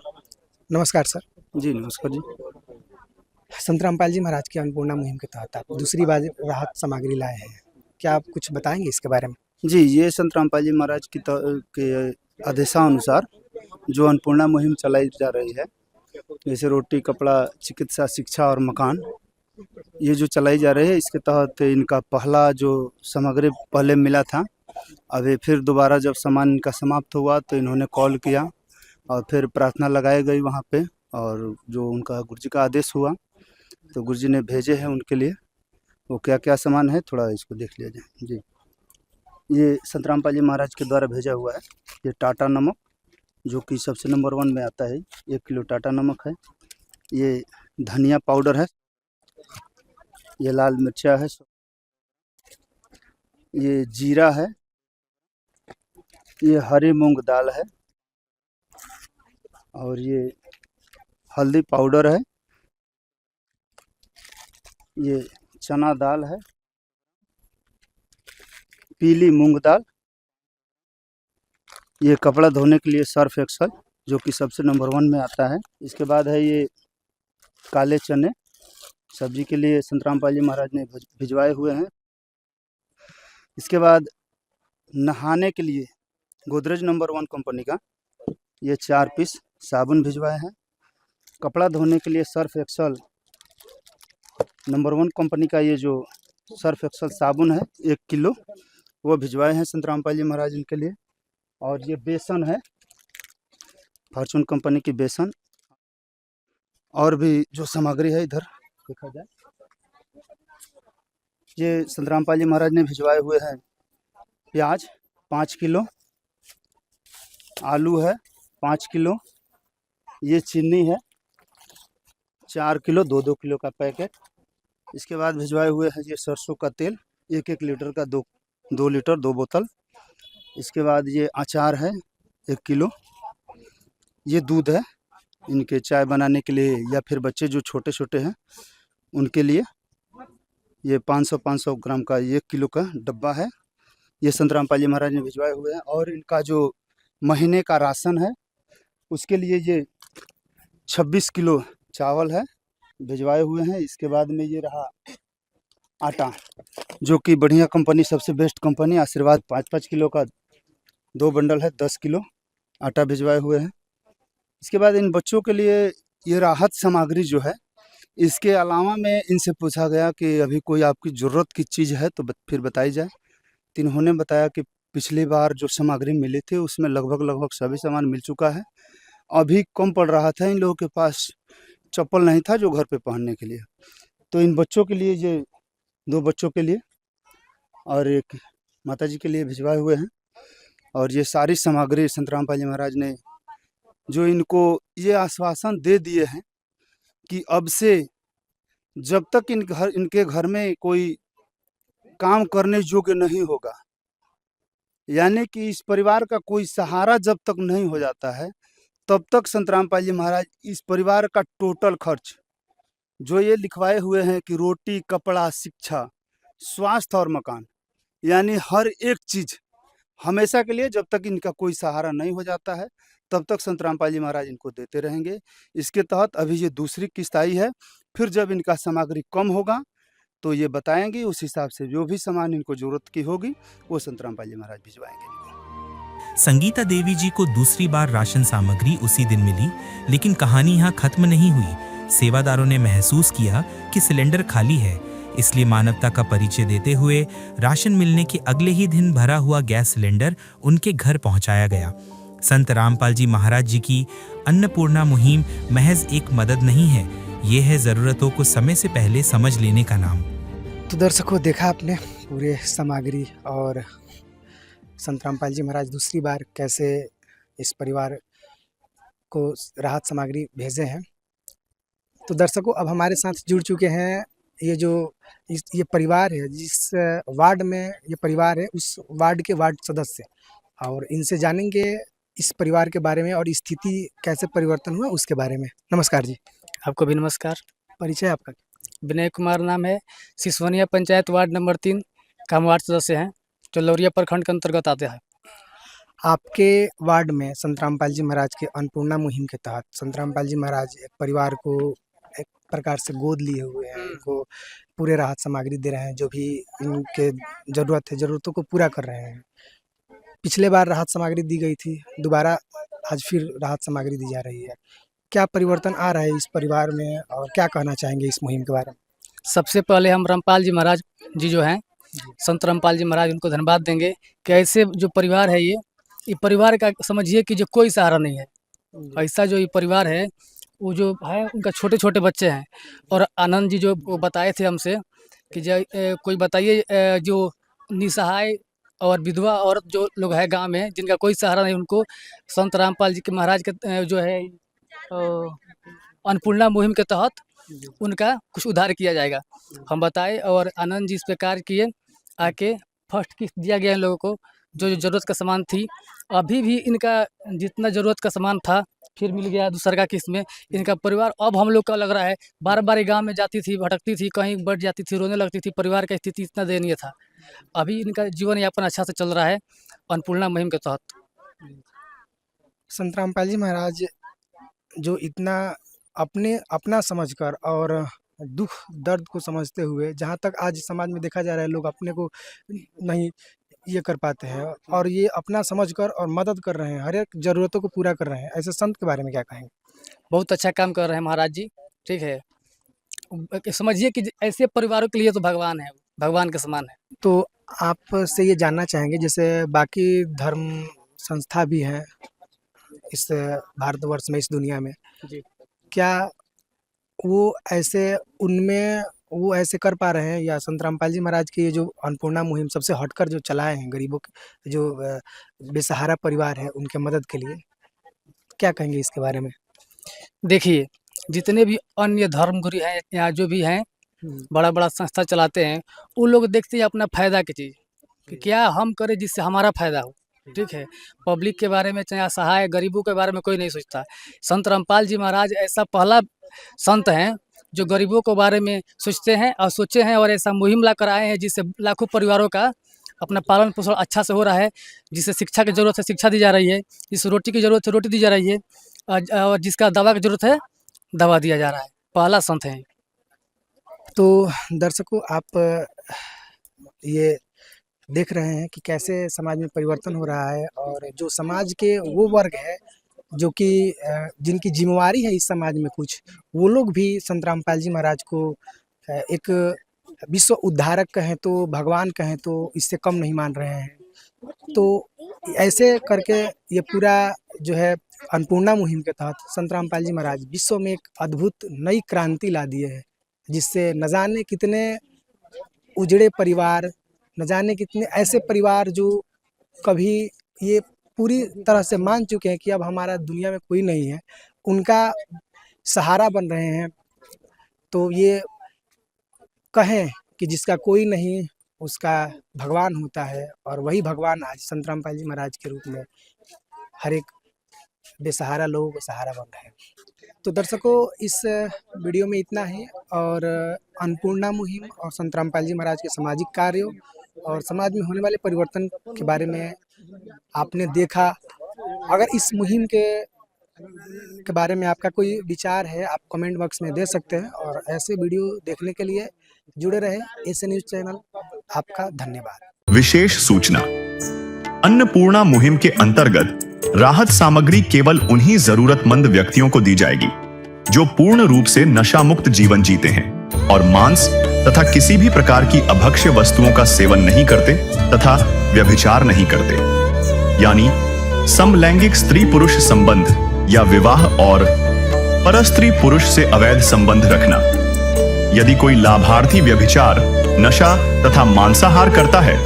नमस्कार सर। जी नमस्कार जी। संत रामपाल जी महाराज की अन्नपूर्णा मुहिम के तहत आप दूसरी बार राहत सामग्री लाए हैं, क्या आप कुछ बताएंगे इसके बारे में? जी, ये संत रामपाल जी महाराज के आदेशानुसार जो अन्नपूर्णा मुहिम चलाई जा रही है, जैसे रोटी, कपड़ा, चिकित्सा, शिक्षा और मकान, ये जो चलाई जा रही है, इसके तहत इनका पहला जो सामग्री पहले मिला था, अभी फिर दोबारा जब सामान इनका समाप्त हुआ तो इन्होंने कॉल किया और फिर प्रार्थना लगाई गई वहाँ पे, और जो उनका गुरुजी का आदेश हुआ तो गुरुजी ने भेजे हैं उनके लिए। वो क्या क्या सामान है थोड़ा इसको देख लिया जाए। जी, ये संत रामपाल जी महाराज के द्वारा भेजा हुआ है। ये टाटा नमक जो कि सबसे नंबर 1 में आता है, 1 किलो टाटा नमक है। ये धनिया पाउडर है, ये लाल मिर्चा है, ये जीरा है, ये हरी मूंग दाल है, और ये हल्दी पाउडर है, ये चना दाल है, पीली मूंग दाल, ये कपड़ा धोने के लिए सर्फ एक्सल जो कि सबसे नंबर 1 में आता है। इसके बाद है ये काले चने, सब्जी के लिए संतरामपाल जी महाराज ने भिजवाए हुए हैं। इसके बाद नहाने के लिए गोदरेज नंबर 1 कंपनी का ये 4 पीस साबुन भिजवाए हैं। कपड़ा धोने के लिए सर्फ एक्सल नंबर 1 कंपनी का ये जो सर्फ एक्सल साबुन है 1 किलो वो भिजवाए हैं संतरामपाल जी महाराज इनके लिए। और ये बेसन है, फॉर्चून कंपनी की बेसन। और भी जो सामग्री है इधर देखा जाए, ये संतरामपाल जी महाराज ने भिजवाए हुए हैं प्याज 5 किलो, आलू है 5 किलो, ये चीनी है 4 किलो, 2-2 किलो का पैकेट। इसके बाद भिजवाए हुए हैं ये सरसों का तेल 1-1 लीटर का 2 लीटर 2 बोतल। इसके बाद ये अचार है 1 किलो, ये दूध है इनके चाय बनाने के लिए या फिर बच्चे जो छोटे छोटे हैं उनके लिए, ये 500 ग्राम का 1 किलो का डब्बा है। ये संतरामपाल जी महाराज ने भिजवाए हुए हैं। और इनका जो महीने का राशन है उसके लिए ये 26 किलो चावल है भिजवाए हुए हैं। इसके बाद में ये रहा आटा जो कि बढ़िया कंपनी, सबसे बेस्ट कंपनी आशीर्वाद 5-5 किलो का 2 बंडल है, 10 किलो आटा भिजवाए हुए हैं। इसके बाद इन बच्चों के लिए ये राहत सामग्री जो है, इसके अलावा में इनसे पूछा गया कि अभी कोई आपकी ज़रूरत की चीज़ है तो फिर बताई जाए। तो इन्होंने बताया कि पिछली बार जो सामग्री मिली थी उसमें लगभग सभी सामान मिल चुका है। अभी कम पड़ रहा था, इन लोगों के पास चप्पल नहीं था जो घर पे पहनने के लिए। तो इन बच्चों के लिए, ये 2 बच्चों के लिए और एक माताजी के लिए भिजवाए हुए हैं। और ये सारी सामग्री संतरामपाल जी महाराज ने जो इनको ये आश्वासन दे दिए हैं कि अब से जब तक इनके घर में कोई काम करने योग्य नहीं होगा, यानी कि इस परिवार का कोई सहारा जब तक नहीं हो जाता है, तब तक संतरामपाल जी महाराज इस परिवार का टोटल खर्च जो ये लिखवाए हुए हैं कि रोटी, कपड़ा, शिक्षा, स्वास्थ्य और मकान, यानी हर एक चीज़ हमेशा के लिए जब तक इनका कोई सहारा नहीं हो जाता है तब तक संतरामपाल जी महाराज इनको देते रहेंगे। इसके तहत अभी ये दूसरी किस्त आई है, फिर जब इनका सामग्री कम होगा तो ये बताएंगे, उस हिसाब से जो भी सामान इनको जरूरत की होगी वो संतरामपाल जी महाराज भिजवाएंगे इनको। संगीता देवी जी को दूसरी बार राशन सामग्री उसी दिन मिली, लेकिन कहानी यहाँ खत्म नहीं हुई। सेवादारों ने महसूस किया कि सिलेंडर खाली है, इसलिए मानवता का परिचय देते हुए राशन मिलने के अगले ही दिन भरा हुआ गैस सिलेंडर उनके घर पहुंचाया गया। संत रामपाल जी महाराज जी की अन्नपूर्णा मुहिम महज एक मदद नहीं है, ये है जरूरतों को समय से पहले समझ लेने का नाम। तो दर्शकों, देखा आपने पूरे सामग्री और संत रामपाल जी महाराज दूसरी बार कैसे इस परिवार को राहत सामग्री भेजे हैं। तो दर्शकों, अब हमारे साथ जुड़ चुके हैं ये परिवार है, जिस वार्ड में ये परिवार है उस वार्ड के वार्ड सदस्य, और इनसे जानेंगे इस परिवार के बारे में और स्थिति कैसे परिवर्तन हुआ उसके बारे में। नमस्कार जी। आपको भी नमस्कार। परिचय आपका? विनय कुमार नाम है, सिसवनिया पंचायत वार्ड नंबर 3 का हम वार्ड सदस्य हैं, जो लौरिया प्रखंड के अंतर्गत आते हैं। आपके वार्ड में संत रामपाल जी महाराज के अन्नपूर्णा मुहिम के तहत संत रामपाल जी महाराज एक परिवार को एक प्रकार से गोद लिए हुए हैं, उनको पूरे राहत सामग्री दे रहे हैं, जो भी इनके ज़रूरत है ज़रूरतों को पूरा कर रहे हैं। पिछले बार राहत सामग्री दी गई थी, दोबारा आज फिर राहत सामग्री दी जा रही है। क्या परिवर्तन आ रहा है इस परिवार में और क्या कहना चाहेंगे इस मुहिम के बारे में? सबसे पहले हम रामपाल जी महाराज जी जो हैं, संत रामपाल जी महाराज, उनको धन्यवाद देंगे कि ऐसे जो परिवार है ये परिवार का समझिए कि जो कोई सहारा नहीं है, ऐसा जो ये परिवार है वो जो है उनका छोटे छोटे बच्चे हैं। और आनंद जी जो वो बताए थे हमसे कि कोई बताइए जो निसहाय और विधवा औरत जो लोग हैं गांव में, जिनका कोई सहारा नहीं, उनको संत रामपाल जी के महाराज के जो है अन्नपूर्णा मुहिम के तहत उनका कुछ उद्धार किया जाएगा। हम बताए और आनंद जी इस पे कार्य किए, आके फर्स्ट किस्त दिया गया इन लोगों को, जो ज़रूरत का सामान थी। अभी भी इनका जितना ज़रूरत का सामान था फिर मिल गया दूसरा किस्त में। इनका परिवार अब हम लोग का लग रहा है, बार बार गांव में जाती थी, भटकती थी, कहीं बढ़ जाती थी, रोने लगती थी, परिवार का स्थिति इतना दयनीय था। अभी इनका जीवन यापन अच्छा से चल रहा है अन्नपूर्णा मुहिम के तहत। संत रामपाल जी महाराज जो इतना अपना समझकर और दुख दर्द को समझते हुए, जहाँ तक आज समाज में देखा जा रहा है लोग अपने को नहीं ये कर पाते हैं और ये अपना समझकर और मदद कर रहे हैं, हर एक ज़रूरतों को पूरा कर रहे हैं, ऐसे संत के बारे में क्या कहेंगे? बहुत अच्छा काम कर रहे हैं महाराज जी। ठीक है, समझिए कि ऐसे परिवारों के लिए तो भगवान है, भगवान के समान है। तो आपसे ये जानना चाहेंगे, जैसे बाकी धर्म संस्था भी हैं इस भारतवर्ष में, इस दुनिया में, जी। क्या वो ऐसे कर पा रहे हैं, या संत रामपाल जी महाराज की ये जो अन्नपूर्णा मुहिम सबसे हटकर जो चलाए हैं, गरीबों के जो बेसहारा परिवार है उनके मदद के लिए, क्या कहेंगे इसके बारे में? देखिए, जितने भी अन्य धर्मगुरु हैं या जो भी हैं, बड़ा संस्था चलाते हैं, वो लोग देखते हैं अपना फायदा की चीज़ कि क्या हम करें जिससे हमारा फायदा हो। ठीक है, पब्लिक के बारे में चाहे असहाय गरीबों के बारे में कोई नहीं सोचता। संत रामपाल जी महाराज ऐसा पहला संत हैं जो गरीबों के बारे में सोचते हैं और सोचे हैं, और ऐसा मुहिम ला कर आए हैं जिससे लाखों परिवारों का अपना पालन पोषण अच्छा से हो रहा है। जिसे शिक्षा की ज़रूरत है शिक्षा दी जा रही है, जिस रोटी की ज़रूरत है रोटी दी जा रही है, और जिसका दवा की ज़रूरत है दवा दिया जा रहा है। पहला संत है। तो दर्शकों, आप ये देख रहे हैं कि कैसे समाज में परिवर्तन हो रहा है, और जो समाज के वो वर्ग है जो कि जिनकी जिम्मेवारी है इस समाज में कुछ, वो लोग भी संत रामपाल जी महाराज को एक विश्व उद्धारक कहें तो, भगवान कहें तो, इससे कम नहीं मान रहे हैं। तो ऐसे करके ये पूरा जो है अन्नपूर्णा मुहिम के तहत संत रामपाल जी महाराज विश्व में एक अद्भुत नई क्रांति ला दिए हैं, जिससे न जाने कितने उजड़े परिवार, न जाने कितने ऐसे परिवार जो कभी ये पूरी तरह से मान चुके हैं कि अब हमारा दुनिया में कोई नहीं है, उनका सहारा बन रहे हैं। तो ये कहें कि जिसका कोई नहीं उसका भगवान होता है, और वही भगवान आज संत रामपाल जी महाराज के रूप में हर एक बेसहारा लोगों को सहारा बन रहे हैं। तो दर्शकों, इस वीडियो में इतना ही, और अन्नपूर्णा मुहिम और संत रामपाल जी महाराज के सामाजिक कार्यों और समाज में होने वाले परिवर्तन के बारे में आपने देखा। अगर इस मुहिम के बारे में आपका कोई विचार है, आप कमेंट बॉक्स में दे सकते हैं, और ऐसे वीडियो देखने के लिए जुड़े रहे एस न्यूज चैनल। आपका धन्यवाद। विशेष सूचना, अन्नपूर्णा मुहिम के अंतर्गत राहत सामग्री केवल उन्हीं जरूरतमंद व्यक्तियों को दी जाएगी जो पूर्ण रूप से नशा मुक्त जीवन जीते हैं और मांस तथा किसी भी प्रकार की अभक्ष्य वस्तुओं का सेवन नहीं करते तथा व्यभिचार नहीं करते, यानी समलैंगिक स्त्री पुरुष संबंध या विवाह और परस्त्री पुरुष से अवैध संबंध रखना। यदि कोई लाभार्थी व्यभिचार, नशा तथा मांसाहार करता है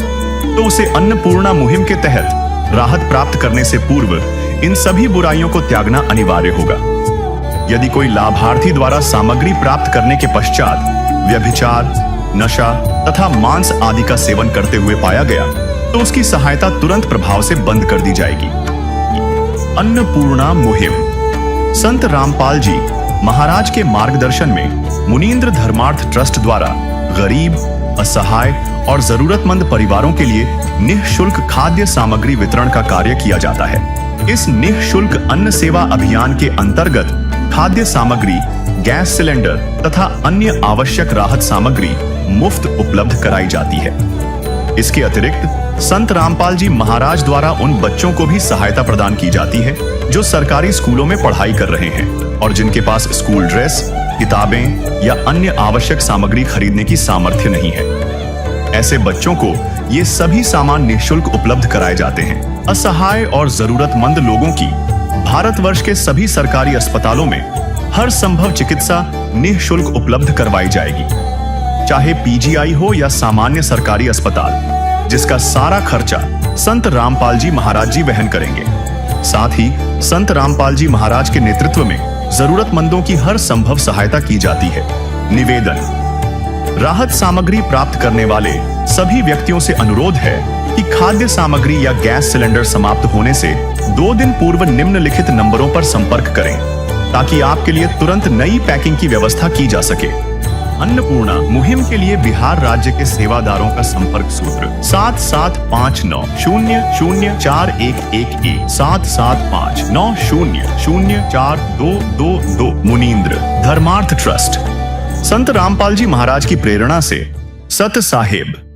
तो उसे अन्नपूर्णा मुहिम के तहत राहत प्राप्त करने से पूर्व इन सभी बुराइयों को त्यागना अनिवार्य होगा। यदि कोई लाभार्थी द्वारा सामग्री प्राप्त करने के पश्चात व्यभिचार, नशा तथा मांस आदि का सेवन करते हुए पाया गया तो उसकी सहायता तुरंत प्रभाव से बंद कर दी जाएगी। अन्नपूर्णा मुहिम संत रामपाल जी महाराज के मार्गदर्शन में मुनीन्द्र धर्मार्थ ट्रस्ट द्वारा गरीब, असहाय और जरूरतमंद परिवारों के लिए निःशुल्क खाद्य सामग्री वितरण का कार्य किया जाता है। इस निःशुल्क अन्न सेवा अभियान के अंतर्गत खाद्य सामग्री, गैस सिलेंडर तथा अन्य आवश्यक राहत सामग्री मुफ्त उपलब्ध कराई जाती है। इसके अतिरिक्त संत रामपाल जी महाराज द्वारा उन बच्चों को भी सहायता प्रदान की जाती है जो सरकारी स्कूलों में पढ़ाई कर रहे हैं और जिनके पास स्कूल ड्रेस, किताबें या अन्य आवश्यक सामग्री खरीदने की सामर्थ्य नहीं है। ऐसे बच्चों को ये सभी सामान निःशुल्क उपलब्ध कराए जाते हैं। असहाय और जरूरतमंद लोगों की भारतवर्ष के सभी सरकारी अस्पतालों में हर संभव चिकित्सा निःशुल्क उपलब्ध करवाई जाएगी, चाहे पीजीआई हो या सामान्य सरकारी अस्पताल, जिसका सारा खर्चा संत रामपाल जी महाराज जी वहन करेंगे। साथ ही संत रामपाल जी महाराज के नेतृत्व में जरूरतमंदों की हर संभव सहायता की जाती है। निवेदन, राहत सामग्री प्राप्त करने वाले सभी व्यक्तियों से अनुरोध है कि खाद्य सामग्री या गैस सिलेंडर समाप्त होने से 2 दिन पूर्व निम्नलिखित नंबरों पर संपर्क करें ताकि आपके लिए तुरंत नई पैकिंग की व्यवस्था की जा सके। अन्नपूर्णा मुहिम के लिए बिहार राज्य के सेवादारों का संपर्क सूत्र 7759004111 7759004222। मुनींद्र धर्मार्थ ट्रस्ट। संत रामपाल जी महाराज की प्रेरणा से सत साहेब